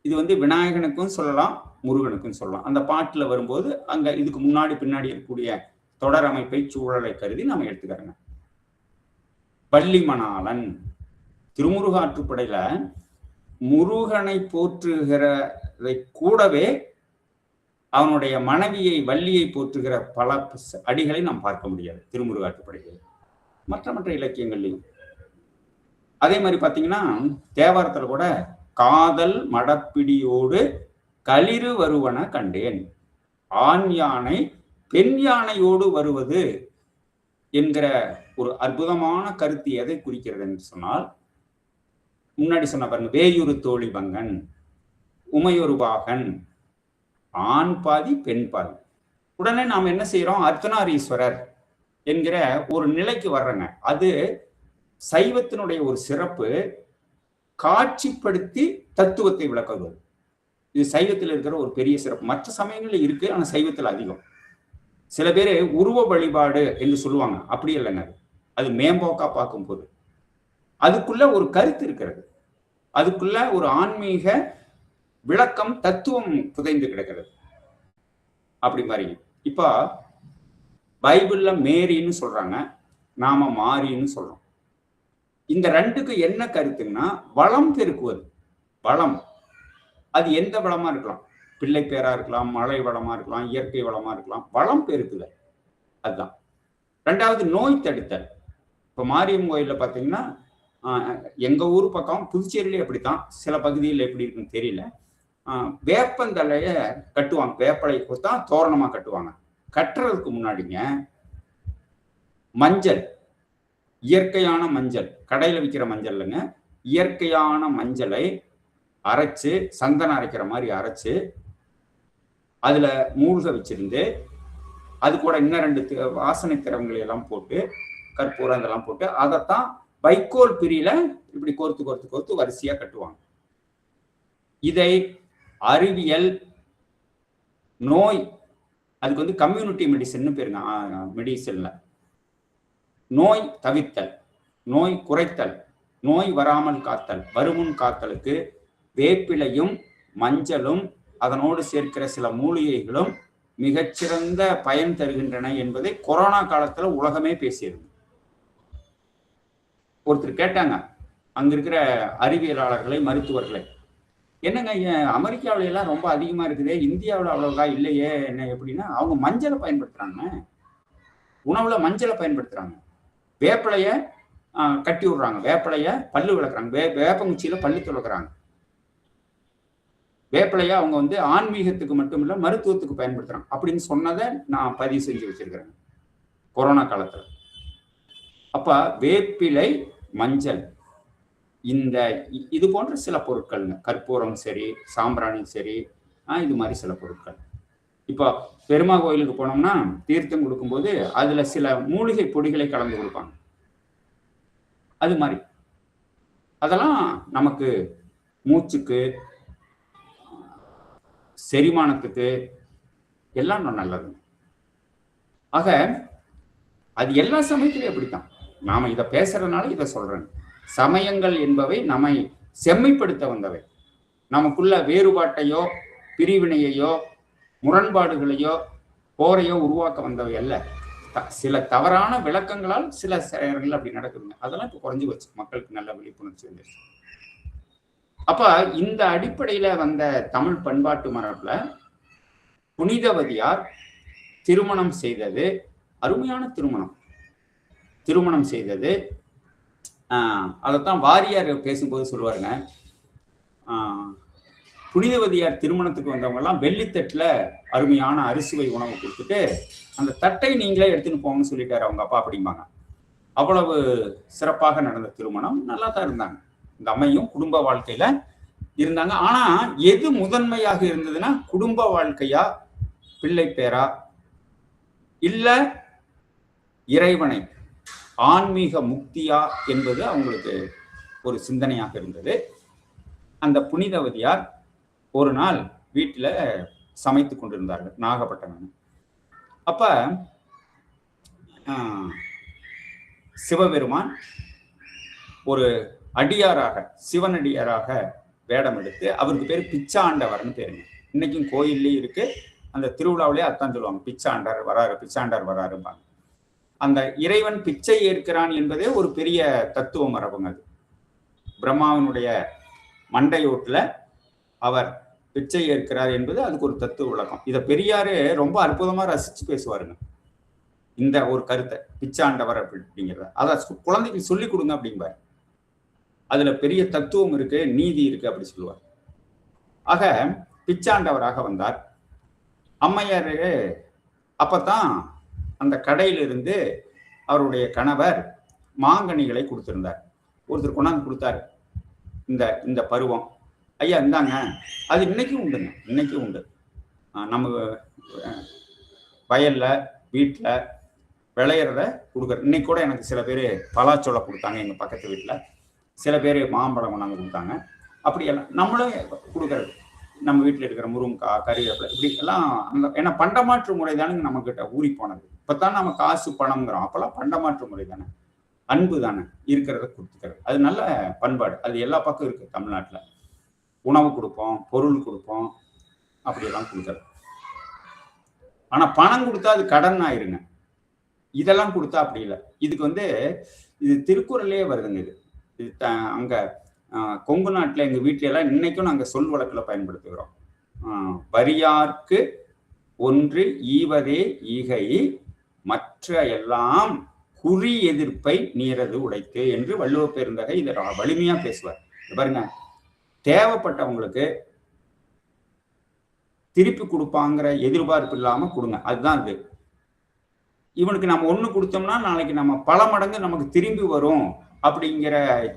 இது விநாயகனுக்கும் சொல்லலாம், முருகனுக்கும் சொல்லலாம். அந்த பாட்டுல வரும்போது அங்க இதுக்கு முன்னாடி பின்னாடி இருக்கக்கூடிய தொடர் அமைப்பை சூழலை கருதி நம்ம எடுத்துக்கிறோங்க. வள்ளி மணாளன், திருமுருகாற்றுப்படையில முருகனை போற்றுகிறதை கூடவே அவனுடைய மனைவியை வள்ளியை போற்றுகிற பல அடிகளை நாம் பார்க்க முடியாது திருமுருகாற்றுப்படையில், மற்ற இலக்கியங்கள்லையும். அதே மாதிரி பாத்தீங்கன்னா தேவாரத்துல கூட காதல் மடப்பிடியோடு களிறு வருவன கண்டேன், ஆண் யானை பெண் யானையோடு வருவது என்கிற ஒரு அற்புதமான கருத்து எதை குறிக்கிறது என்று சொன்னால், முன்னாடி சொன்ன பாருங்க, வேயுறு தோழி பங்கன், உமையொரு பாகன், ஆண் பாதி பெண் பாதி. உடனே நாம் என்ன செய்யறோம், அர்த்தநாரீஸ்வரர் என்கிற ஒரு நிலைக்கு வர்றங்க. அது சைவத்தினுடைய ஒரு சிறப்பு, காட்சிப்படுத்தி தத்துவத்தை விளக்குவது. இது சைவத்தில் இருக்கிற ஒரு பெரிய சிறப்பு. மற்ற சமயங்கள்ல இருக்கு, ஆனா சைவத்தில் அதிகம். சில பேர் உருவ வழிபாடு என்று சொல்லுவாங்க, அப்படி இல்லைங்க. அது மேம்போக்கா பார்க்கும்போது அதுக்குள்ள ஒரு கருத்து இருக்கிறது, அதுக்குள்ள ஒரு ஆன்மீக விளக்கம் தத்துவம் புதைந்து கிடக்கிறது. அப்படி மாதிரி இப்ப பைபிள்ல மேரின்னு சொல்றாங்க, நாம மாரின்னு சொல்றோம். இந்த ரெண்டுக்கு என்ன கருத்துன்னா, வளம் பெருக்குவது. வளம் அது எந்த வளமா இருக்கலாம், பிள்ளை பேரா இருக்கலாம், மழை வளமா இருக்கலாம், இயற்கை வளமா இருக்கலாம். வளம் பெருக்குதல் அதுதான். ரெண்டாவது நோய் தடுத்தல். இப்ப மாரியம் கோயில்ல பாத்தீங்கன்னா, எங்க ஊர் பக்கம் புதுச்சேரியிலே அப்படித்தான், சில பகுதியில் எப்படி இருக்குன்னு தெரியல, வேப்பந்தலைய கட்டுவாங்க, வேப்பலை தான் தோரணமா கட்டுவாங்க. கட்டுறதுக்கு முன்னாடிங்க மஞ்சள், இயற்கையான மஞ்சள், கடையில விற்கிற மஞ்சள் இல்லைங்க, இயற்கையான மஞ்சளை அரைச்சு, சந்தனம் அரைக்கிற மாதிரி அரைச்சு அதுல மூழ்க வச்சிருந்து, அது கூட இன்னும் 2 வாசனை திரவங்களை எல்லாம் போட்டு, கற்பூரம் இதெல்லாம் போட்டு, அதைத்தான் வைக்கோல் பிரியில இப்படி கோர்த்து கோர்த்து கோர்த்து வரிசையா கட்டுவாங்க. இதை அறிவியல் நோய், அதுக்கு கம்யூனிட்டி மெடிசன் பேருங்க. மெடிசன்ல நோய் தவிர்த்தல், நோய் குறைத்தல், நோய் வராமல் காத்தல், வருமுன் காத்தலுக்கு வேப்பிலையும் மஞ்சளும் அதனோடு சேர்க்கிற சில மூலிகைகளும் மிகச்சிறந்த பயன் தருகின்றன என்பதை கொரோனா காலத்துல உலகமே பேசியது. ஒருத்தர் கேட்டாங்க, அங்க இருக்கிற அறிவியலாளர்களை, மருத்துவர்களை, என்னங்க அமெரிக்காவில எல்லாம் ரொம்ப அதிகமா இருக்குதே, இந்தியாவில் அவ்வளவுதான் இல்லையே என்ன எப்படின்னா, அவங்க மஞ்சளை பயன்படுத்துறாங்க, உணவுல மஞ்சளை பயன்படுத்துறாங்க, வேப்பிலைய கட்டி விடுறாங்க, வேப்பிலைய பல்லு விளக்குறாங்க, வேப்பங்குச்சியில பல்லு துளக்குறாங்க. வேப்பிலைய அவங்க ஆன்மீகத்துக்கு மட்டும் இல்ல மருத்துவத்துக்கு பயன்படுத்துறாங்க அப்படின்னு சொன்னதை நான் பதிவு செஞ்சு வச்சிருக்கிறேன் கொரோனா காலத்துல. அப்ப வேப்பிலை, மஞ்சள், இந்த இது போன்ற சில பொருட்கள்ங்க, கற்பூரம் சரி, சாம்பிராணி சரி, இது மாதிரி சில பொருட்கள். இப்போ பெருமா கோயிலுக்கு போனோம்னா தீர்த்தம் கொடுக்கும்போது அதுல சில மூலிகை பொடிகளை கலந்து கொடுப்பாங்க. அது மாதிரி அதெல்லாம் நமக்கு மூச்சுக்கு, செரிமானத்துக்கு எல்லாம் நல்லது. ஆக அது எல்லா சமயத்திலையும் அப்படித்தான். நாம இதை பேசுறதுனால இதை சொல்றேன். சமயங்கள் என்பவை நம்மை செம்மைப்படுத்த வந்தவை, நமக்குள்ள வேறுபாட்டையோ பிரிவினையையோ முரண்பாடுகளையோ போரையோ உருவாக்க வந்தவை அல்ல. சில தவறான விளக்கங்களால் சில செயல்கள் அப்படி நடக்குதுங்க. அதெல்லாம் இப்போ குறைஞ்சு வச்சு மக்களுக்கு நல்ல விழிப்புணர்ச்சி வந்துருச்சு. அப்ப இந்த அடிப்படையில வந்த தமிழ் பண்பாட்டு மரபுல புனிதவதியார் திருமணம் செய்தது அருமையான திருமணம் செய்தது. அதைத்தான் வாரியார் பேசும்போது சொல்லுவாருங்க, புனிதவதியார் திருமணத்துக்கு வந்தவங்க எல்லாம் வெள்ளித்தட்டுல அருமையான அரிசுவை உணவு கொடுத்துட்டு அந்த தட்டை நீங்களே எடுத்துன்னு போங்கன்னு சொல்லிட்டாரு அவங்க அப்பா அப்படிம்பாங்க. அவ்வளவு சிறப்பாக நடந்த திருமணம். நல்லா தான் இருந்தாங்க. இந்த அம்மையும் குடும்ப வாழ்க்கையில இருந்தாங்க. ஆனா எது முதன்மையாக இருந்ததுன்னா, குடும்ப வாழ்க்கையா, பிள்ளை பேரா, இல்ல இறைவனை ஆன்மீக முக்தியா என்பது அவங்களுக்கு ஒரு சிந்தனையாக இருந்தது. அந்த புனிதவதியார் ஒரு நாள் வீட்டுல சமைத்து கொண்டிருந்தார்கள் நாகப்பட்டினம். அப்ப சிவபெருமான் ஒரு அடியாராக, சிவனடியாராக வேடம் எடுத்து, அவருக்கு பேரு பிச்சாண்டவர்னு பேருங்க. இன்னைக்கும் கோயில்லயும் இருக்கு, அந்த திருவிழாவிலே அத்தான் சொல்லுவாங்க, பிச்சாண்டர் வராருப்பாங்க. அந்த இறைவன் பிச்சை ஏற்கிறான் என்பதே ஒரு பெரிய தத்துவ மரபுங்க. அது பிரம்மாவினுடைய மண்டையோட்டுல அவர் பிச்சை ஏற்கிறார் என்பது அதுக்கு ஒரு தத்துவ விளக்கம். இதை பெரியாரு ரொம்ப அற்புதமா ரசிச்சு பேசுவாருங்க. இந்த ஒரு கருத்தை, பிச்சாண்டவர் அப்படிங்கிறத, அதை குழந்தைக்கு சொல்லிக் கொடுங்க அப்படிம்பாரு. அதுல பெரிய தத்துவம் இருக்கு, நீதி இருக்கு அப்படி சொல்லுவார். ஆக பிச்சாண்டவராக வந்தார். அம்மையாரு அப்பதான் அந்த கடையிலிருந்து அவருடைய கணவர் மாங்கனிகளை கொடுத்திருந்தார். ஒருத்தர் கொண்டாந்து கொடுத்தாரு, இந்த பருவம் ஐயா இருந்தாங்க. அது இன்னைக்கும் உண்டுங்க, இன்னைக்கும் உண்டு. நம்ம வயல்ல வீட்டுல விளையிறத கொடுக்குற. இன்னைக்கு கூட எனக்கு சில பேர் பலாச்சோளை கொடுத்தாங்க எங்க பக்கத்து வீட்டுல, சில பேர் மாம்பழம் கொண்டாந்து கொடுத்தாங்க. அப்படி எல்லாம் நம்மளும் கொடுக்கறது. நம்ம வீட்டில் இருக்கிற முருங்கைக்காய், கறிவேப்பிலை இப்படி எல்லாம் அந்த, ஏன்னா பண்டமாற்று முறை தானுங்க நம்ம கிட்ட ஊறி போனது. இப்பதான் நம்ம காசு பணம்ங்கிறோம், அப்பெல்லாம் பண்டமாற்று முறை தானே, அன்பு தானே, இருக்கிறத கொடுத்துக்கிறது. அது நல்ல பண்பாடு. அது எல்லா பக்கம் இருக்கு தமிழ்நாட்டுல. உணவு கொடுப்போம், பொருள் கொடுப்போம், அப்படியெல்லாம் கொடுக்கறது. ஆனா பணம் கொடுத்தா அது கடன் ஆயிருங்க. இதெல்லாம் கொடுத்தா அப்படி இல்லை. இதுக்கு இது திருக்குறளே வருதுங்க. இது அங்க கொங்கு நாட்டுல எங்க வீட்டுல எல்லாம் இன்னைக்கும் நாங்க சொல் வழக்குல பயன்படுத்துகிறோம். வரியார்க்கு ஒன்று ஈவதே ஈகை, மற்ற எல்லாம் குறி எதிர்ப்பை நீரது உடைத்து என்று வள்ளுவ பெருந்தகை இதை வலிமையா பேசுவார். பாருங்க, தேவைப்பட்டவங்களுக்கு திருப்பி கொடுப்பாங்கிற எதிர்பார்ப்பு இல்லாம கொடுங்க. அதுதான் இது. இவனுக்கு நம்ம ஒண்ணு கொடுத்தோம்னா நாளைக்கு நம்ம பல மடங்கு நமக்கு திரும்பி வரும் அப்படிங்கிற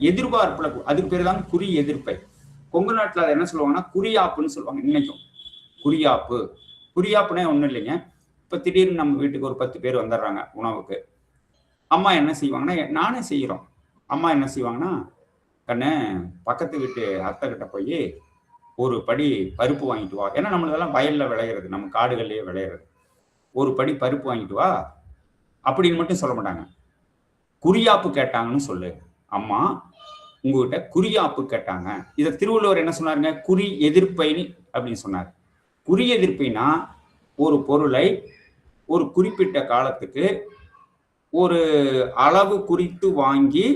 எதிர்பார்ப்புல, அதுக்கு பேர் தான் குறி எதிர்ப்பை. கொங்கு நாட்டுல அதை என்ன சொல்லுவாங்கன்னா குறியாப்புன்னு சொல்லுவாங்க. இன்னைக்கும் குறியாப்புனே ஒண்ணும் இல்லைங்க. இப்ப திடீர்னு நம்ம வீட்டுக்கு ஒரு 10 பேர் வந்துடுறாங்க உணவுக்கு. அம்மா என்ன செய்வாங்கன்னா, நானே செய்யறோம், அம்மா என்ன செய்வாங்கன்னா, கண்ணு பக்கத்து வீட்டு அத்தை கிட்ட போய் ஒரு படி பருப்பு வாங்கிட்டு வா. ஏன்னா நம்மளதெல்லாம் வயல்ல விளையிறது, நம்ம காடுகள்லயே விளையிறது. ஒரு படி பருப்பு வாங்கிட்டு வா அப்படின்னு மட்டும் சொல்ல மாட்டாங்க. குறியாப்பு கேட்டாங்கன்னு சொல்லு, அம்மா உங்ககிட்ட குறியாப்பு கேட்டாங்க. இதை திருவள்ளுவர் என்ன சொன்னாருங்க, குறி எதிர்ப்பைன்னு அப்படின்னு சொன்னார். குறி எதிர்ப்பைனா ஒரு பொருளை ஒரு குறிப்பிட்ட காலத்துக்கு ஒரு அளவு குறித்து வாங்கி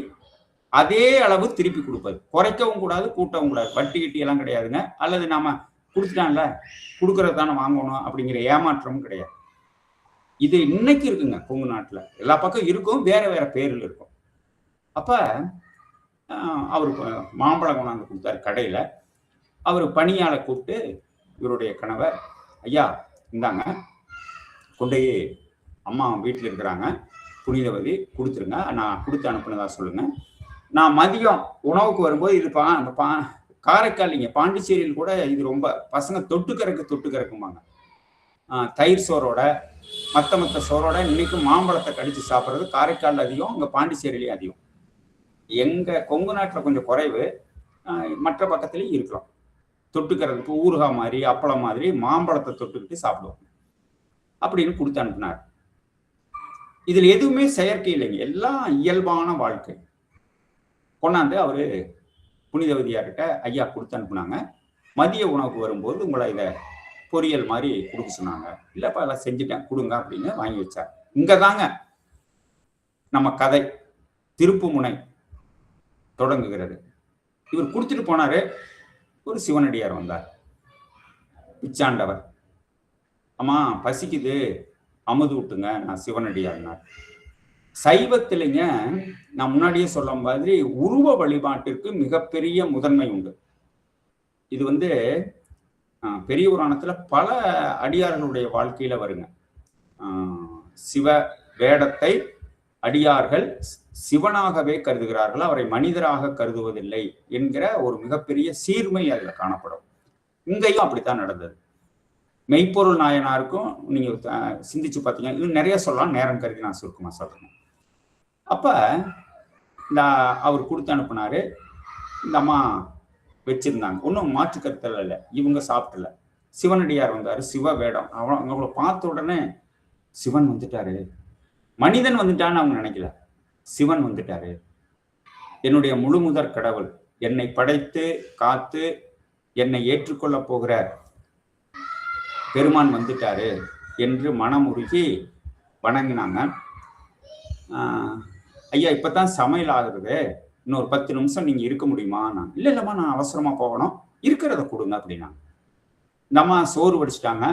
அதே அளவு திருப்பி கொடுப்பது. குறைக்கவும் கூடாது, கூட்டவும் கூடாது. வட்டி கிட்டி எல்லாம் கிடையாதுங்க. அல்லது நாம கொடுத்துட்டான்ல, கொடுக்கறது தானே வாங்கணும் அப்படிங்கிற ஏமாற்றமும் கிடையாது. இது இன்னைக்கு இருக்குங்க கொங்கு நாட்டுல. எல்லா பக்கம் இருக்கும், வேற வேற பேர்ல இருக்கும். அப்ப அவருக்கு மாம்பழம் கொண்டாந்து கொடுத்தாரு கடையில. அவர் பணியாளை கூப்பிட்டு, இவருடைய கணவர், ஐயா இந்தாங்க, கொண்டு அம்மா வீட்டில் இருக்கிறாங்க, புனிதவதி கொடுத்துருங்க, நான் கொடுத்து அனுப்புனதா சொல்லுங்க. நான் மதியம் உணவுக்கு வரும்போது இது காரைக்கால், இங்க பாண்டிச்சேரியில் கூட இது ரொம்ப பசங்க தொட்டுக்கறக்கும்பாங்க. தயிர் சோறோட மத்த சோறோட இன்னைக்கும் மாம்பழத்தை கடிச்சு சாப்பிட்றது காரைக்கால் அதிகம், அங்க பாண்டிச்சேரியிலேயே அதிகம். எங்க கொங்கு நாட்டுல கொஞ்சம் குறைவு, மற்ற பக்கத்துலயும் இருக்கலாம். தொட்டுக்கிறதுக்கு ஊறுகாய் மாதிரி, அப்பளம் மாதிரி மாம்பழத்தை தொட்டுக்கிட்டு சாப்பிடுவாங்க. அப்படின்னு கொடுத்து அனுப்பினார். இதுல எதுவுமே செயற்கை இல்லைங்க, எல்லாம் இயல்பான வாழ்க்கை. கொண்டாந்து அவரு புனிதவதியார்கிட்ட ஐயா கொடுத்து அனுப்புனாங்க. மதிய உணவுக்கு வரும்போது உங்களை இதை பொரியல் மாதிரி கொடுக்க சொன்னாங்க. இல்லப்பா எல்லாம் செஞ்சுட்டேன் கொடுங்க அப்படின்னு வாங்கி வச்சார். இங்கதாங்க நம்ம கதை திருப்பு முனை தொடங்குகிறது. இவர் கொடுத்துட்டு போனாரு. ஒரு சிவனடியார் வந்தார், பிச்சாண்டவர். அம்மா பசிக்குது, அமுது விட்டுங்க, நான் சிவனடியார்னார். சைவத்திலைங்க நான் முன்னாடியே சொல்ல மாதிரி உருவ வழிபாட்டிற்கு மிகப்பெரிய முதன்மை உண்டு. இது பெரிய புராணத்துல பல அடியார்களுடைய வாழ்க்கையில வருங்க. சிவ வேடத்தை அடியார்கள் சிவனாகவே கருதுகிறார்கள், அவரை மனிதராக கருதுவதில்லை என்கிற ஒரு மிகப்பெரிய சீர்மை அதுல காணப்படும். இங்கேயும் அப்படித்தான் நடந்தது. மெய்ப்பொருள் நாயனாருக்கும் நீங்க சிந்திச்சு பார்த்தீங்க, இது நிறைய சொல்லலாம், நேரம் கருதி நான் சுருக்கமா சொல்றேன். அப்ப இந்த அவர் கொடுத்து அனுப்புனாரு. இந்த அம்மா வச்சிருந்தாங்க, ஒன்றும் மாற்று கருத்தல் இல்லை, இவங்க சாப்பிடல. சிவனடியார் வந்தாரு, சிவ வேடம். அவங்கள பார்த்த உடனே சிவன் வந்துட்டாரு, மனிதன் வந்துட்டான்னு அவங்க நினைக்கல, சிவன் வந்துட்டாரு, என்னுடைய முழுமுதற் கடவுள், என்னை படைத்து காத்து என்னை ஏற்றுக்கொள்ள போகிற பெருமான் வந்துட்டாரு என்று மனமுருகி வணங்கினாங்க. ஐயா இப்பதான் சமையல் ஆகுறது, இன்னொரு 10 நிமிஷம் நீங்க இருக்க முடியுமா? நான் இல்லைம்மா, நான் அவசரமா போகணும், இருக்கிறத கொடுங்க அப்படின்னா. இந்த அம்மா சோறு வடிச்சிட்டாங்க,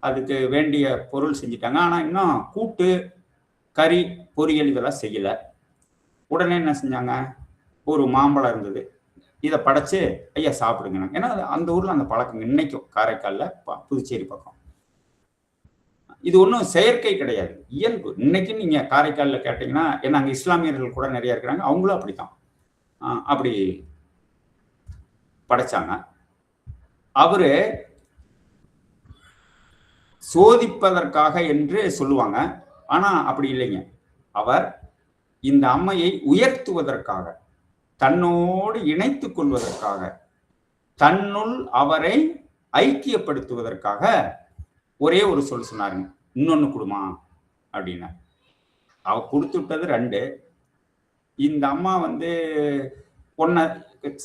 அதுக்கு வேண்டிய பொருள் செஞ்சுட்டாங்க. ஆனா இன்னும் கூட்டு கறி பொரியல் இதெல்லாம் செய்யல. உடனே என்ன செஞ்சாங்க, ஒரு மாம்பழம் இருந்தது, இதை படைச்சு ஐயா சாப்பிடுங்க. ஏன்னா அந்த ஊர்ல அந்த பழக்கம் இன்னைக்கும், காரைக்கால்ல புதுச்சேரி பக்கம். இது ஒன்றும் செயற்கை கிடையாது, இயல்பு. இன்னைக்கு நீங்க காரைக்கால்ல கேட்டீங்கன்னா, ஏன்னா அங்க இஸ்லாமியர்கள் கூட நிறைய இருக்கிறாங்க, அவங்களும் அப்படித்தான். அப்படி படைச்சாங்க. அவரு சோதிப்பதற்காக என்று சொல்லுவாங்க, ஆனா அப்படி இல்லைங்க. அவர் இந்த அம்மையை உயர்த்துவதற்காக, தன்னோடு இணைத்துக் கொள்வதற்காக, தன்னுள் அவரை ஐக்கியப்படுத்துவதற்காக ஒரே ஒரு சொல் சொன்னாருங்க, இன்னொன்னு கொடுமா அப்படின்னா. அவ கொடுத்து விட்டது 2. இந்த அம்மா ஒன்ன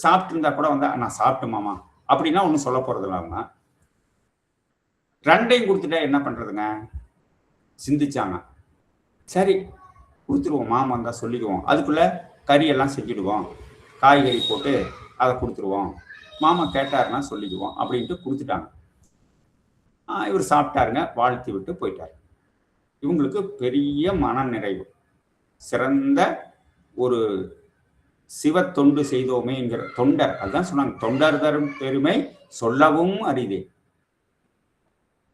சாப்பிட்டு இருந்தா கூட நான் சாப்பிட்டுமாமா அப்படின்னா ஒன்னும் சொல்ல போறது இல்லாம 2ஐயும் கொடுத்துட்டா என்ன பண்றதுங்க? சிந்திச்சாங்க. சரி கொடுத்துருவோம், மாமா வந்தா சொல்லிடுவோம், அதுக்குள்ள கறியெல்லாம் செஞ்சிடுவோம், காய்கறி போட்டு அதை கொடுத்துருவோம், மாமா கேட்டாருன்னா சொல்லிடுவோம் அப்படின்ட்டு கொடுத்துட்டாங்க. இவர் சாப்பிட்டாருங்க, வாழ்த்தி விட்டு போயிட்டாரு. இவங்களுக்கு பெரிய மன நிறைவு. சிறந்த ஒரு சிவ தொண்டு செய்தோமே என்கிற தொண்டர், அதுதான் சொன்னாங்க, தொண்டர் தரும் பெருமை சொல்லவும் அரிதே,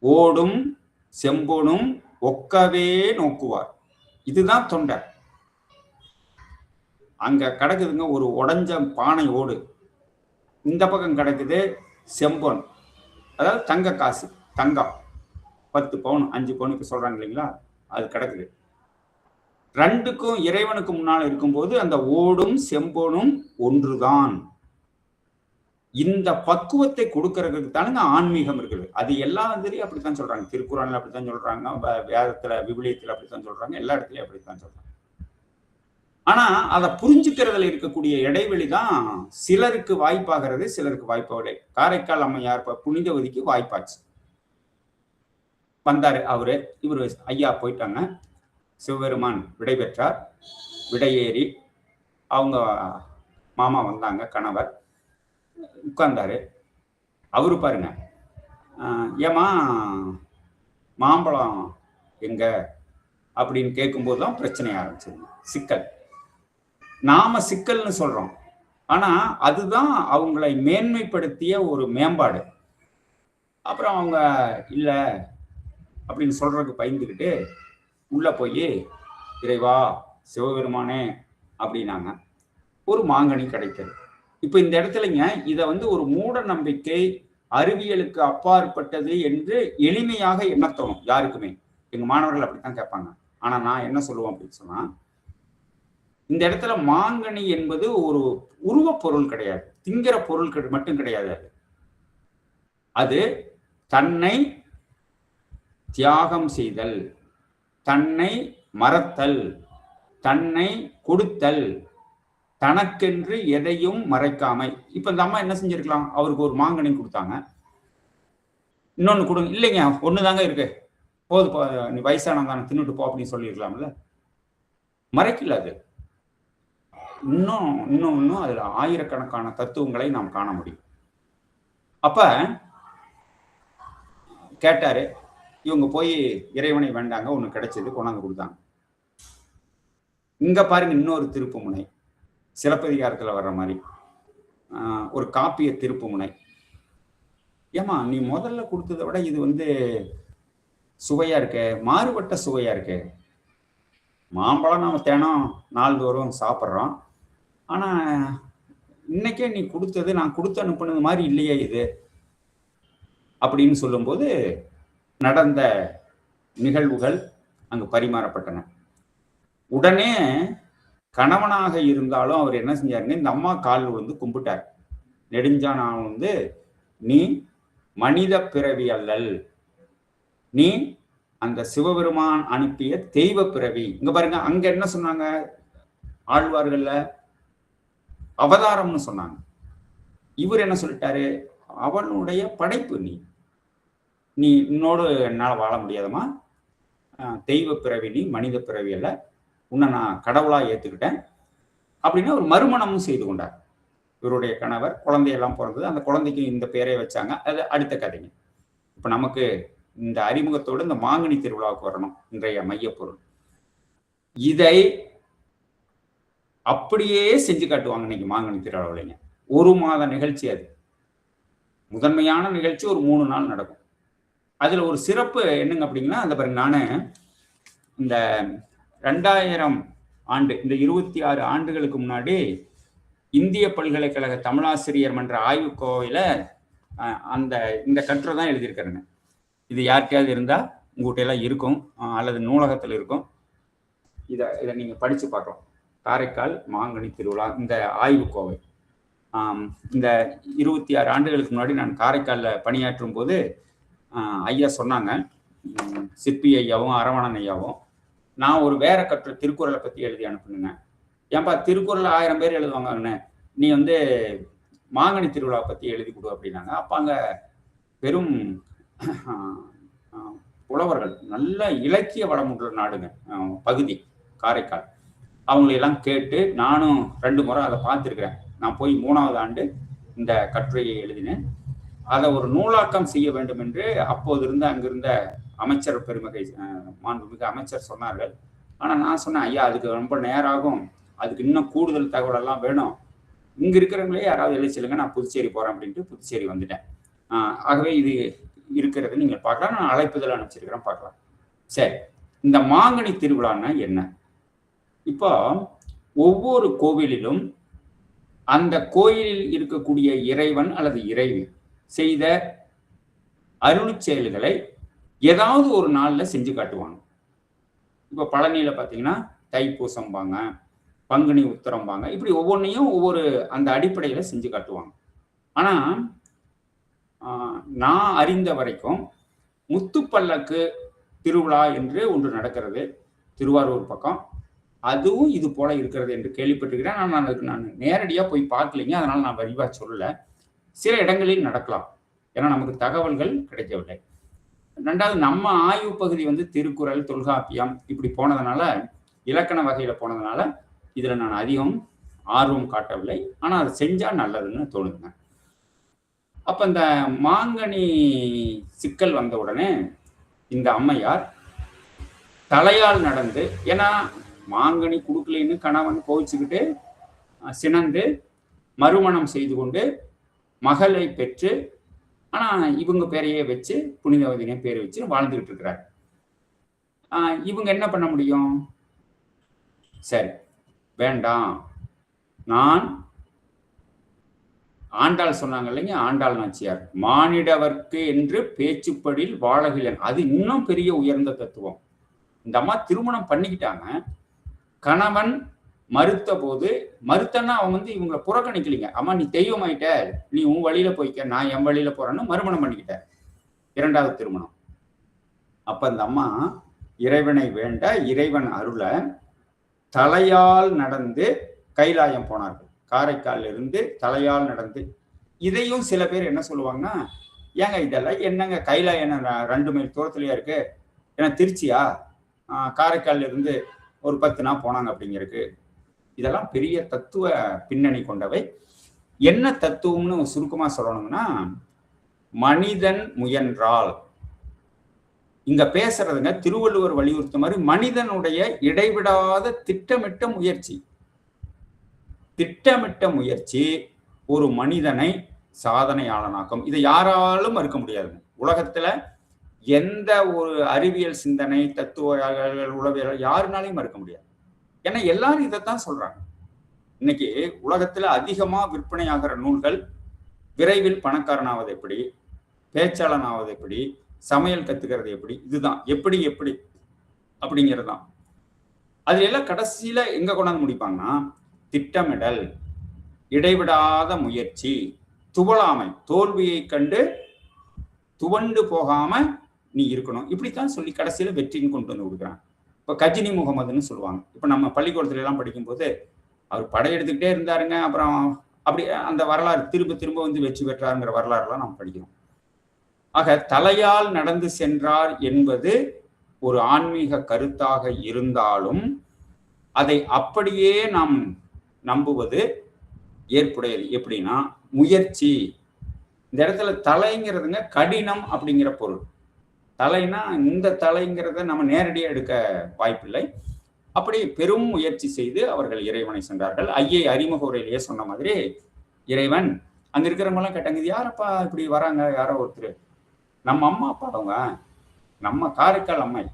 ஓடும் செம்பொனும் ஒக்கவே நோக்குவார். இதுதான் தொண்டர். அங்க கிடக்குதுங்க ஒரு உடஞ்ச பானை ஓடு, இந்த பக்கம் கிடக்குது செம்பொன், அதாவது தங்க காசு, தங்கம் 10 பவுன் 5 பவுனுக்கு சொல்றாங்க இல்லைங்களா, அது கிடக்குது. 2க்கும் இறைவனுக்கு முன்னால் இருக்கும்போது அந்த ஓடும் செம்பொனும் ஒன்றுதான். இந்த பக்குவத்தை கொடுக்கறதுக்கு தானுங்க ஆன்மீகம் இருக்குது. அது எல்லா இடத்துலயும் அப்படித்தான் சொல்றாங்க, திருக்குறள்ல அப்படித்தான் சொல்றாங்க, வேதத்துல விவிலியத்துல அப்படித்தான் சொல்றாங்க, எல்லா இடத்துலயும் அப்படித்தான் சொல்றாங்க. ஆனா அதை புரிஞ்சுக்கிறதுல இருக்கக்கூடிய இடைவெளி தான் சிலருக்கு வாய்ப்பாகிறது, சிலருக்கு வாய்ப்பாகலை. காரைக்கால் அம்மையார் புனிதவதிக்கு வாய்ப்பாச்சு. வந்தாரு அவரு, இவரு ஐயா போயிட்டாங்க. சிவபெருமான் விடை பெற்றார். விடையேறி அவங்க மாமா வந்தாங்க, கணவர் உட்கார்ந்தாரு. அவரு பாருங்க, ஏமா மாம்பழம் எங்க அப்படின்னு கேட்கும்போது தான் பிரச்சனை ஆரம்பிச்சது, சிக்கல். நாம சிக்கல்னு சொல்றோம், ஆனா அதுதான் அவங்களை மேன்மைப்படுத்திய ஒரு மேம்பாடு. அப்புறம் அவங்க இல்ல அப்படின்னு சொல்றதுக்கு பயந்துக்கிட்டு உள்ள போய் இறைவா சிவபெருமானே அப்படின்னாங்க. ஒரு மாங்கனி கிடைத்தது. இப்ப இந்த இடத்துலங்க இதை ஒரு மூட நம்பிக்கை, அறிவியலுக்கு அப்பாற்பட்டது என்று எளிமையாக என்ன தோணும் யாருக்குமே. எங்க மாணவர்கள் அப்படித்தான் கேட்பாங்க. ஆனா நான் என்ன சொல்லுவேன் அப்படின்னு சொன்னா, இந்த இடத்துல மாங்கனி என்பது ஒரு உருவ பொருள் கிடையாது, திங்கிற பொருள் மட்டும் கிடையாது. அது தன்னை தியாகம் செய்தல், தன்னை மறத்தல், தன்னை கொடுத்தல், தனக்கென்று எதையும் மறைக்காமை. இப்ப இந்த அம்மா என்ன செஞ்சிருக்கலாம், அவருக்கு ஒரு மாங்கனி கொடுத்தாங்க, இன்னொன்னு கொடுங்க, இல்லைங்க ஒண்ணுதாங்க இருக்கு போது நீ வயசானவன் தானே தின்னுட்டு போ அப்படின்னு சொல்லியிருக்கலாம்ல. மறைக்கல அது. இன்னும் இன்னும் இன்னும் அதுல ஆயிரக்கணக்கான தத்துவங்களை நாம் காண முடியும். அப்ப கேட்டாரு, இவங்க போய் இறைவனை வேண்டாங்க, ஒண்ணு கிடைச்சது, கொண்டாந்து கொடுத்தாங்க. இங்க பாருங்க இன்னொரு திருப்பு முனை, சிலப்பதிகாரத்துல வர்ற மாதிரி ஒரு காப்பிய திருப்பு முனை. ஏமா நீ முதல்ல கொடுத்ததை விட இது சுவையா இருக்கு, மாறுபட்ட சுவையா இருக்கு. மாம்பழம் நாம தினம் நாள்தோறும் சாப்பிட்றோம், ஆனா இன்னைக்கே நீ கொடுத்தது நான் கொடுத்து அனுப்புனது மாதிரி இல்லையே இது அப்படின்னு சொல்லும்போது நடந்த நிகழ்வுகள் அங்கு பரிமாறப்பட்டன. உடனே கணவனாக இருந்தாலும் அவர் என்ன செஞ்சாருன்னு இந்த அம்மா கால் விழுந்து கும்பிட்டார். நெடுஞ்சான் நீ மனித பிறவி அல்லல், நீ அந்த சிவபெருமான் அனுப்பிய தெய்வ பிறவி. இங்க பாருங்க, அங்க என்ன சொன்னாங்க ஆழ்வார்கள்ல, அவதாரம்னு சொன்னாங்க. இவர் என்ன சொல்லிட்டாரு, அவனுடைய படைப்பு, நீ இன்னோடு என்னால வாழ முடியாதமா, தெய்வ பிறவி நீ, மனித பிறவி அல்ல, உன்னை நான் கடவுளா ஏத்துக்கிட்டேன் அப்படின்னு ஒரு மறுமணமும் செய்து கொண்டார். இவருடைய கணவர், குழந்தையெல்லாம் பிறந்தது, அந்த குழந்தைக்கு இந்த பேரை வச்சாங்க. அது அடுத்த கதைங்க. இப்ப நமக்கு இந்த அறிமுகத்தோடு இந்த மாங்கனி திருவிழாவுக்கு வரணும். இன்றைய மையப்பொருள் இதை அப்படியே செஞ்சு காட்டுவாங்க இன்னைக்கு மாங்கனி திருவிழாவிலைங்க. 1 மாத நிகழ்ச்சி, அது முதன்மையான நிகழ்ச்சி, ஒரு 3 நாள் நடக்கும். அதுல ஒரு சிறப்பு என்னங்க அப்படிங்கன்னா, அந்த பாருங்க, நானு இந்த 2000 ஆண்டு, இந்த 26 ஆண்டுகளுக்கு முன்னாடி இந்திய பல்கலைக்கழக தமிழாசிரியர் மன்ற ஆய்வுக்கோவையில இந்த கட்டுரை தான் எழுதியிருக்கிறேங்க. இது யார்கிட்டயாவது இருந்தா உங்ககிட்ட எல்லாம் இருக்கும், அல்லது நூலகத்தில் இருக்கும். இதை நீங்க படிச்சு பார்க்கலாம். காரைக்கால் மாங்கனி திருவிழா இந்த ஆய்வுக்கோவை. இந்த 26 ஆண்டுகளுக்கு முன்னாடி நான் காரைக்காலில் பணியாற்றும் போது ஐயா சொன்னாங்க, சிற்பி ஐயாவும் அரவணன் ஐயாவும், நான் ஒரு வேற கட்டுரை திருக்குறளை பற்றி எழுதி அனுப்புனுங்க. ஏன்பா திருக்குறள் 1000 பேர் எழுதுவாங்கன்னு, நீ மாங்கனி திருவிழா பற்றி எழுதி கொடு அப்படின்னாங்க. அப்போ அங்கே பெரும் புலவர்கள், நல்ல இலக்கிய வளமுள்ள நாடுங்க பகுதி காரைக்கால். அவங்களையெல்லாம் கேட்டு நானும் 2 முறை அதை பார்த்துருக்கிறேன். நான் போய் 3வது ஆண்டு இந்த கட்டுரையை எழுதினேன். அதை ஒரு நூலாக்கம் செய்ய வேண்டும் என்று அப்போது இருந்த அங்கிருந்த அமைச்சர் பெருமகை மாண்புமிகு அமைச்சர் சொன்னார்கள். ஆனால் நான் சொன்னேன், ஐயா அதுக்கு ரொம்ப நேரம் ஆகும், அதுக்கு இன்னும் கூடுதல் தகவலெல்லாம் வேணும், இங்கே இருக்கிறவங்களே யாராவது எழுதி சொல்லுங்க, நான் புதுச்சேரி போகிறேன் அப்படின்ட்டு புதுச்சேரி வந்துட்டேன். ஆகவே இது இருக்கிறது நீங்கள் பார்க்கலாம், நான் அழைப்புதல் அனுப்பிச்சிருக்கிறேன், பார்க்கலாம். சரி, இந்த மாங்கனி திருவிழான்னா என்ன? இப்போ ஒவ்வொரு கோவிலிலும் அந்த கோயிலில் இருக்கக்கூடிய இறைவன் அல்லது இறைவி செய்த அருள் செயல்களை ஏதாவது ஒரு நாள்ல செஞ்சு காட்டுவாங்க. இப்ப பழனியில பாத்தீங்கன்னா தைப்பூசம்பாங்க, பங்குனி உத்திரம்பாங்க, இப்படி ஒவ்வொன்றையும் ஒவ்வொரு அந்த அடிப்படையில செஞ்சு காட்டுவாங்க. ஆனா நான் அறிந்த வரைக்கும் முத்துப்பல்லக்கு திருவிழா என்று ஒன்று நடக்கிறது திருவாரூர் பக்கம். அதுவும் இது போல இருக்கிறது என்று கேள்விப்பட்டிருக்கிறேன். நான் நேரடியா போய் பார்க்கலைங்க, அதனால நான் விரிவா சொல்லல. சில இடங்களில் நடக்கலாம், ஏன்னா நமக்கு தகவல்கள் கிடைக்கவில்லை. 2வது, நம்ம ஆய்வு பகுதி திருக்குறள், தொல்காப்பியம் இப்படி போனதுனால, இலக்கண வகையில போனதுனால இதுல நான் அதிகம் ஆர்வம் காட்டவில்லை. ஆனா அதை செஞ்சா நல்லதுன்னு தோணுதுங்க. அப்ப இந்த மாங்கனி சிக்கல் வந்த உடனே இந்த அம்மையார் தலையால் நடந்து, ஏன்னா மாங்கனி கொடுக்கலன்னு கணவன் கோவிச்சுக்கிட்டு சினந்து மறுமணம் செய்து கொண்டு மகளை பெற்று, ஆனா இவங்க பேரையே வச்சு புனிதவதினே பேரை வச்சு வாழ்ந்துகிட்டு இருக்கிறார். இவங்க என்ன பண்ண முடியும்? சரி வேண்டாம், நான் ஆண்டாள் சொன்னாங்க இல்லைங்க, ஆண்டாள் நாச்சியார், மானிடவர்க்கு என்று பேச்சுப்படில் வாழகிலன், அது இன்னும் பெரிய உயர்ந்த தத்துவம். இந்த அம்மா திருமணம் பண்ணிக்கிட்டாங்க, கணவன் மறுத்த போது, மறுத்தன்னா அவங்க இவங்களை புறக்கணிக்கலிங்க. அம்மா நீ தெய்வம் ஆயிட்ட, நீ உன் வழியில போய்க்க, நான் என் வழியில போறேன்னு மறுமணம் பண்ணிக்கிட்ட, 2வது திருமணம். அப்ப இந்த அம்மா இறைவனை வேண்ட, இறைவன் அருள தலையால் நடந்து கைலாயம் போனார்கள். காரைக்காலில் இருந்து தலையால் நடந்து. இதையும் சில பேர் என்ன சொல்லுவாங்கன்னா, ஏங்க இதெல்லாம் என்னங்க கைலாயம் 2 மைல் தூரத்துலயா இருக்கு, ஏன்னா திருச்சியா, காரைக்கால்ல இருந்து ஒரு 10 நாள் போனாங்க அப்படிங்கிறதுக்கு. இதெல்லாம் பெரிய தத்துவ பின்னணி கொண்டவை. என்ன தத்துவம்னு சுருக்கமா சொல்லணும்னா, மனிதன் முயன்றால், இங்க பேசுறதுங்க திருவள்ளுவர் வலியுறுத்த மாதிரி மனிதனுடைய இடைவிடாத திட்டமிட்ட முயற்சி. திட்டமிட்ட முயற்சி ஒரு மனிதனை சாதனையாளனாக்கும். இதை யாராலும் மறுக்க முடியாது. உலகத்துல எந்த ஒரு அறிவியல் சிந்தனை, தத்துவ உளவியல் யாருனாலையும் மறுக்க முடியாது. ஏன்னா எல்லாரும் இதைத்தான் சொல்றாங்க. இன்னைக்கு உலகத்துல அதிகமா விற்பனையாகிற நூல்கள் விரைவில் பணக்காரனாவது எப்படி, பேச்சாளன் ஆவது எப்படி, சமையல் கத்துக்கிறது எப்படி, இதுதான். எப்படி எப்படி அப்படிங்கிறது தான். அது எல்லாம் கடைசியில எங்க கொண்டாந்து முடிப்பாங்கன்னா, திட்டமிடல், இடைவிடாத முயற்சி, துவளாமை, தோல்வியை கண்டு துவண்டு போகாம நீ இருக்கணும். இப்படித்தான் சொல்லி கடைசியில வெற்றின்னு கொண்டு வந்து கொடுக்குறாங்க. இப்ப கஜினி முகமதுன்னு சொல்லுவாங்க. இப்ப நம்ம பள்ளிக்கூடத்துல எல்லாம் படிக்கும்போது அவர் படையெடுத்துக்கிட்டே இருந்தாருங்க, அப்புறம் அப்படி அந்த வரலாறு திரும்ப திரும்ப வந்து வெற்றி பெற்றாருங்கிற வரலாறுலாம் நாம் படிக்கிறோம். ஆக தலையால் நடந்து சென்றார் என்பது ஒரு ஆன்மீக கருத்தாக இருந்தாலும் அதை அப்படியே நாம் நம்புவது ஏற்புடையது. எப்படின்னா, முயற்சி. இந்த இடத்துல தலைங்கிறதுங்க கடினம் அப்படிங்கிற பொருள். தலைனா இந்த தலைங்கிறத நம்ம நேரடியாக எடுக்க வாய்ப்பில்லை. அப்படி பெரும் முயற்சி செய்து அவர்கள் இறைவனை சென்றார்கள். ஐயை அறிமுக உரையிலேயே சொன்ன மாதிரி, இறைவன் அங்க இருக்கிறவங்கலாம் கேட்டாங்க, இது யாரப்பா இப்படி வராங்க, யாரோ ஒருத்தர், நம்ம அம்மா அப்பாவங்க, நம்ம காரைக்கால் அம்மை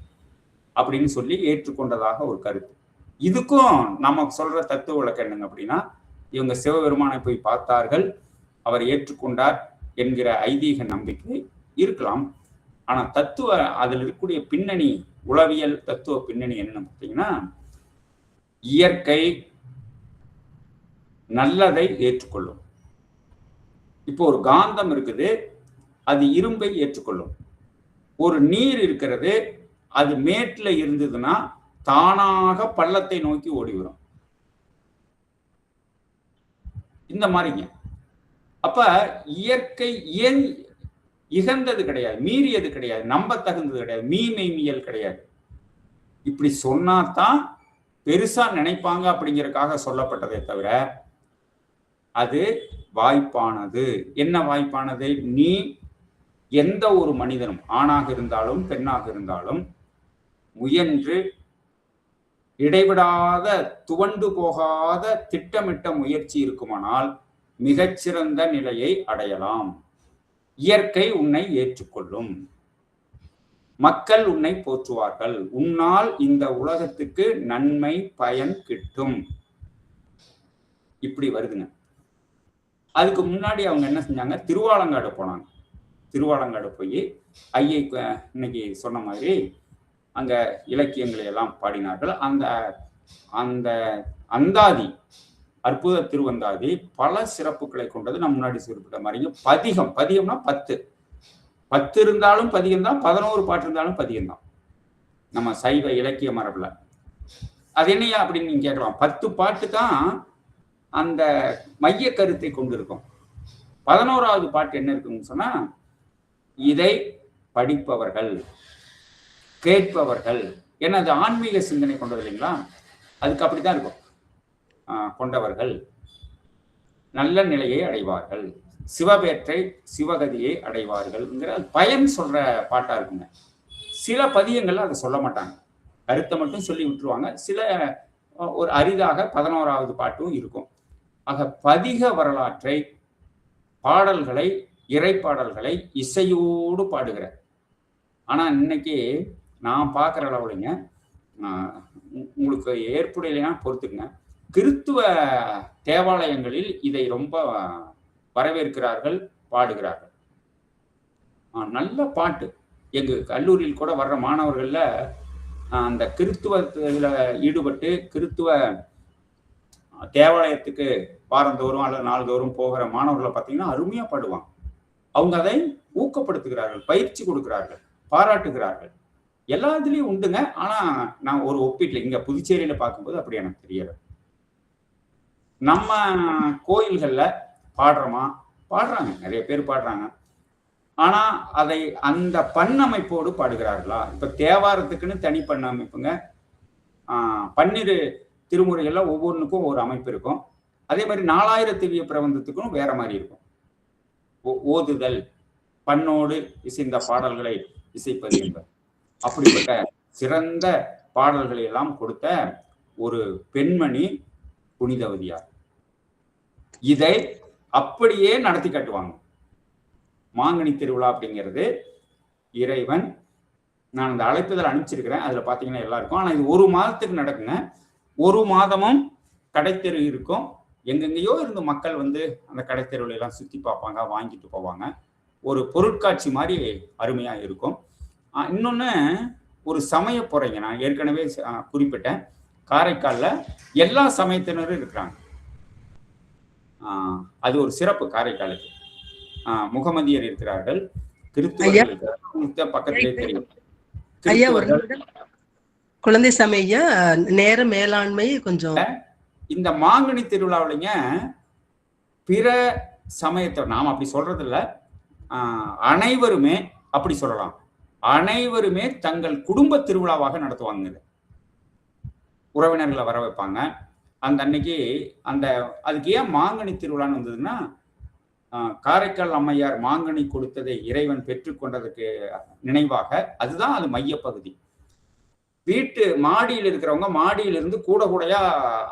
அப்படின்னு சொல்லி ஏற்றுக்கொண்டதாக ஒரு கருத்து. இதுக்கும் நம்ம சொல்ற தத்துவ விளக்கம் என்னங்க அப்படின்னா, இவங்க சிவபெருமானை போய் பார்த்தார்கள், அவர் ஏற்றுக்கொண்டார் என்கிற ஐதீக நம்பிக்கை இருக்கலாம். ஆனா தத்துவ அதில் இருக்கக்கூடிய பின்னணி, உளவியல் தத்துவ பின்னணி என்ன பார்த்தீங்கன்னா, இயற்கை நல்லதை ஏற்றுக்கொள்ளும். இப்போ ஒரு காந்தம் இருக்குது, அது இரும்பை ஏற்றுக்கொள்ளும். ஒரு நீர் இருக்கிறது, அது மேட்ல இருந்ததுன்னா தானாக பள்ளத்தை நோக்கி ஓடி வரும். இந்த மாதிரிங்க. அப்ப இயற்கை இகழ்ந்தது கிடையாது, மீறியது கிடையாது, நம்ப தகுந்தது கிடையாது, மெய்மியல் கிடையாது. இப்படி சொன்னாதான் பெருசா நினைப்பாங்க அப்படிங்கறதுக்காக சொல்லப்பட்டதை தவிர அது வாய்ப்பானது. என்ன வாய்ப்பானது? நீ எந்த ஒரு மனிதனும், ஆணாக இருந்தாலும் பெண்ணாக இருந்தாலும், முயன்று இடைவிடாத துவண்டு போகாத திட்டமிட்ட முயற்சி இருக்குமானால் மிகச்சிறந்த நிலையை அடையலாம். இயற்கை உன்னை ஏற்றுக்கொள்ளும், மக்கள் உன்னை போற்றுவார்கள், உன்னால் இந்த உலகத்துக்கு நன்மை பயன் கிட்டும். இப்படி வருதுங்க. அதுக்கு முன்னாடி அவங்க என்ன செஞ்சாங்க? திருவாலங்காடு போனாங்க. திருவாலங்காடு போய் ஐயை இன்னைக்கு சொன்ன மாதிரி அங்க இலக்கியங்களை எல்லாம் பாடினார்கள். அந்த அந்த அந்தாதி, அற்புத திருவந்தாதி பல சிறப்புகளை கொண்டது. நம்ம முன்னாடி குறிப்பிட்ட மாதிரி பதிகம், பதிகம்னா 10 இருந்தாலும் பதிகம் தான், 11 பாட்டு இருந்தாலும் பதிகம் தான் நம்ம சைவ இலக்கிய மரபுல. அது என்னையா அப்படின்னு நீங்க கேட்கலாம். 10 பாட்டு தான் அந்த மைய கருத்தை கொண்டு இருக்கும். 11வது பாட்டு என்ன இருக்குன்னு சொன்னா, இதை படிப்பவர்கள், கேட்பவர்கள், ஏன்னா அது ஆன்மீக சிந்தனை கொண்டது இல்லைங்களா, அதுக்கு அப்படித்தான் இருக்கும். கொண்டவர்கள் நல்ல நிலையை அடைவார்கள், சிவபேற்றை சிவகதியை அடைவார்கள்ங்கிற பயன் சொல்ற பாட்டா இருக்குங்க. சில பதியங்கள்ல அதை சொல்ல மாட்டாங்க, கருத்தை மட்டும் சொல்லி விட்டுருவாங்க. சில ஒரு அரிதாக 11வது பாட்டும் இருக்கும். ஆக பதிக வரலாற்றை, பாடல்களை, இறைப்பாடல்களை இசையோடு பாடுகிற. ஆனா இன்னைக்கு நான் பார்க்குற அளவுலைங்க, உங்களுக்கு ஏற்புடையிலைன்னா பொறுத்துக்குங்க, கிறித்துவ தேவாலயங்களில் இதை ரொம்ப வரவேற்கிறார்கள், பாடுகிறார்கள். நல்ல பாட்டு. எங்க கல்லூரியில் கூட வர்ற மாணவர்கள்ல அந்த கிறித்துவத்தில் ஈடுபட்டு கிறித்துவ தேவாலயத்துக்கு வாரந்தோறும் அல்லது நாள்தோறும் போகிற மாணவர்களை பார்த்தீங்கன்னா அருமையா பாடுவாங்க. அவங்க அதை ஊக்கப்படுத்துகிறார்கள், பயிற்சி கொடுக்கிறார்கள், பாராட்டுகிறார்கள். எல்லா இதுலயும் உண்டுங்க. ஆனா நான் ஒரு ஒப்பீட்டில் இங்க புதுச்சேரியில பார்க்கும்போது அப்படி எனக்கு தெரியல. நம்ம கோயில்கள்ல பாடுறோமா? பாடுறாங்க, நிறைய பேர் பாடுறாங்க. ஆனா அதை அந்த பண்ணமைப்போடு பாடுகிறார்களா? இப்ப தேவாரத்துக்குன்னு தனி பண்ண அமைப்புங்க. பன்னிரு திருமுறைகள்ல ஒவ்வொன்றுக்கும் ஒரு அமைப்பு இருக்கும். அதே மாதிரி 4000 திவ்ய பிரபந்தத்துக்கும் வேற மாதிரி இருக்கும். ஓதுதல், பண்ணோடு இசைந்த பாடல்களை இசைப்பது என்பது. அப்படிப்பட்ட சிறந்த பாடல்களை எல்லாம் கொடுத்த ஒரு பெண்மணி புனிதவதியார். இதை அப்படியே நடத்தி காட்டுவாங்க. மாங்கனி திருவிழா அப்படிங்கிறது இறைவன், நான் அந்த அழைப்புதல் அனுப்பிச்சிருக்கிறேன், அதுல பாத்தீங்கன்னா எல்லாம் இருக்கும். ஆனா இது 1 மாதத்துக்கு நடக்குங்க. 1 மாதமும் கடைத்தெரு இருக்கும். எங்கெங்கயோ இருந்து மக்கள் வந்து அந்த கடைத்தெருவில் எல்லாம் சுத்தி பார்ப்பாங்க, வாங்கிட்டு போவாங்க. ஒரு பொருட்காட்சி மாதிரி அருமையா இருக்கும். இன்னொன்னு ஒரு சமய பொறைங்க, நான் ஏற்கனவே குறிப்பிட்டேன், காரைக்கால்ல எல்லா சமயத்தினரும் இருக்கிறாங்க. அது ஒரு சிறப்பு காரைக்காலுக்கு. முகமதியர் இருக்கிறார்கள், கிறிஸ்துவர்கள் இருக்கிறார்கள், பக்கத்திலே தெரியும். குழந்தை சமய நேர மேலாண்மை கொஞ்சம். இந்த மாங்கனி திருவிழாவிலங்க பிற சமயத்தை நாம் அப்படி சொல்றது இல்ல, அனைவருமே அப்படி சொல்லலாம், அனைவருமே தங்கள் குடும்ப திருவிழாவாக நடத்துவாங்க. உறவினர்களை வர வைப்பாங்க. அந்த அன்னைக்கு அதுக்கு ஏன் மாங்கனி திருவிழான்னு வந்ததுன்னா, காரைக்கால் அம்மையார் மாங்கனி கொடுத்ததை இறைவன் பெற்றுக்கொண்டதற்கு நினைவாக, அதுதான் அது மையப்பகுதி. வீட்டு மாடியில் இருக்கிறவங்க மாடியிலிருந்து கூடையா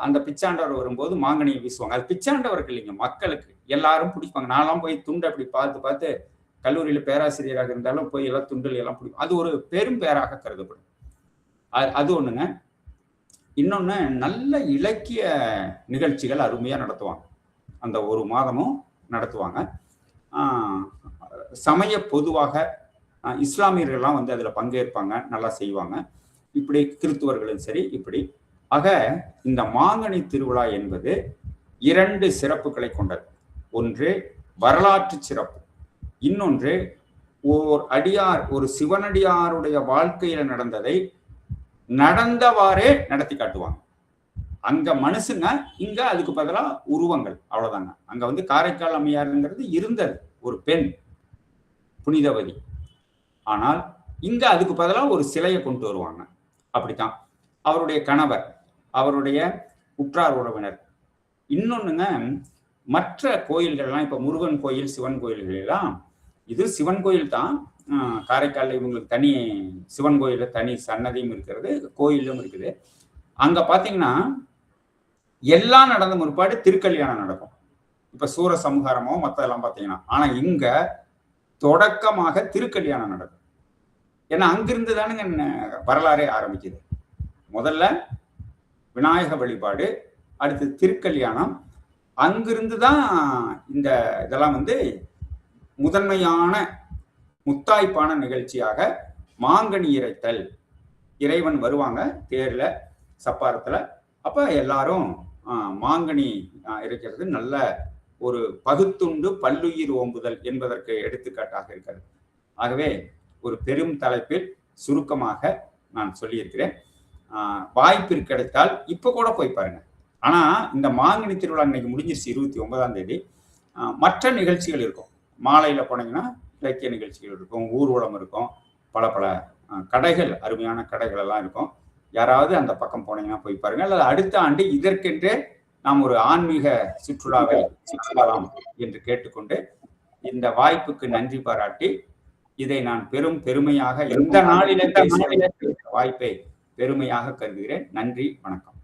அந்த பிச்சாண்டவர் வரும்போது மாங்கனியை வீசுவாங்க. அது பிச்சாண்டவருக்கு இல்லைங்க, மக்களுக்கு எல்லாரும் பிடிப்பாங்க. நான்லாம் போய் துண்டை அப்படி பார்த்து கல்லூரியில பேராசிரியராக இருந்தாலும் போய் எல்லாம் துண்டில் எல்லாம் பிடிக்கும். அது ஒரு பெரும் பேராக கருதப்படும். அது ஒண்ணுங்க. இன்னொன்னு, நல்ல இலக்கிய நிகழ்ச்சிகள் அருமையா நடத்துவாங்க. அந்த 1 மாதமும் நடத்துவாங்க. சமய பொதுவாக இஸ்லாமியர்கள்லாம் வந்து அதுல பங்கேற்பாங்க, நல்லா செய்வாங்க. இப்படி கிறிஸ்துவர்களும் சரி. இப்படி ஆக இந்த மாங்கனி திருவிழா என்பது 2 சிறப்புகளை கொண்டது. ஒன்று வரலாற்று சிறப்பு, இன்னொன்று ஒரு சிவனடியாருடைய வாழ்க்கையில நடந்ததை நடந்தவாறே நடத்தி காட்டுவாங்க. அங்க மனுஷங்க, இங்க அதுக்கு பதிலா உருவங்கள், அவ்வளவுதாங்க. அங்க வந்து காரைக்கால் அம்மையாருங்கிறது இருந்தது, ஒரு பெண் புனிதவதி. ஆனால் இங்க அதுக்கு பதிலா ஒரு சிலையை கொண்டு வருவாங்க. அப்படித்தான் அவருடைய கணவர், அவருடைய உற்றார் உறவினர். இன்னொன்னுங்க, மற்ற கோயில்கள்லாம், இப்ப முருகன் கோயில், சிவன் கோயில்கள் எல்லாம், இது சிவன் கோயில் தான். காரைக்காலில் இவங்களுக்கு தனி சிவன் கோயில தனி சன்னதியும் இருக்கிறது, கோயிலும் இருக்குது. அங்க பாத்தீங்கன்னா எல்லாம் நடந்த முற்பாடு திருக்கல்யாணம் நடக்கும். இப்ப சூர சம்ஹாரமோ மத்ததெல்லாம் பாத்தீங்கன்னா. ஆனா இங்க தொடக்கமாக திருக்கல்யாணம் நடக்கும். ஏன்னா அங்கிருந்து தானுங்க வரலாறே ஆரம்பிக்குது. முதல்ல விநாயக வழிபாடு, அடுத்து திருக்கல்யாணம். அங்கிருந்து தான் இந்த இதெல்லாம் வந்து முதன்மையான முத்தாய்ப்பான நிகழ்ச்சியாக மாங்கனி இறைத்தல். இறைவன் வருவாங்க தேர்ல, சப்பாரத்துல. அப்ப எல்லாரும் மாங்கனி இறைக்கிறது நல்ல ஒரு பகுத்துண்டு பல்லுயிர் ஓம்புதல் என்பதற்கு எடுத்துக்காட்டாக இருக்கிறது. ஆகவே ஒரு பெரும் தலைப்பில் சுருக்கமாக நான் சொல்லியிருக்கிறேன். வாய்ப்பு கிடைத்தால் இப்ப கூட போய் பாருங்க. ஆனா இந்த மாங்கனி திருவிழா இன்னைக்கு முடிஞ்சிருச்சு, 29ஆம் தேதி. மற்ற நிகழ்ச்சிகள் இருக்கும். மாலையில போனீங்கன்னா இலக்கிய நிகழ்ச்சிகள் இருக்கும், ஊர்வலம் இருக்கும், பல கடைகள், அருமையான கடைகள் எல்லாம் இருக்கும். யாராவது அந்த பக்கம் போனீங்கன்னா போய் பாருங்க. அல்லது அடுத்த ஆண்டு இதற்கென்றே நாம் ஒரு ஆன்மீக சுற்றுலாவை சுற்றலாம் என்று கேட்டுக்கொண்டு, இந்த வாய்ப்புக்கு நன்றி பாராட்டி, இதை நான் பெரும் பெருமையாக, எந்த நாளிலே வாய்ப்பை பெருமையாக கருதுகிறேன். நன்றி, வணக்கம்.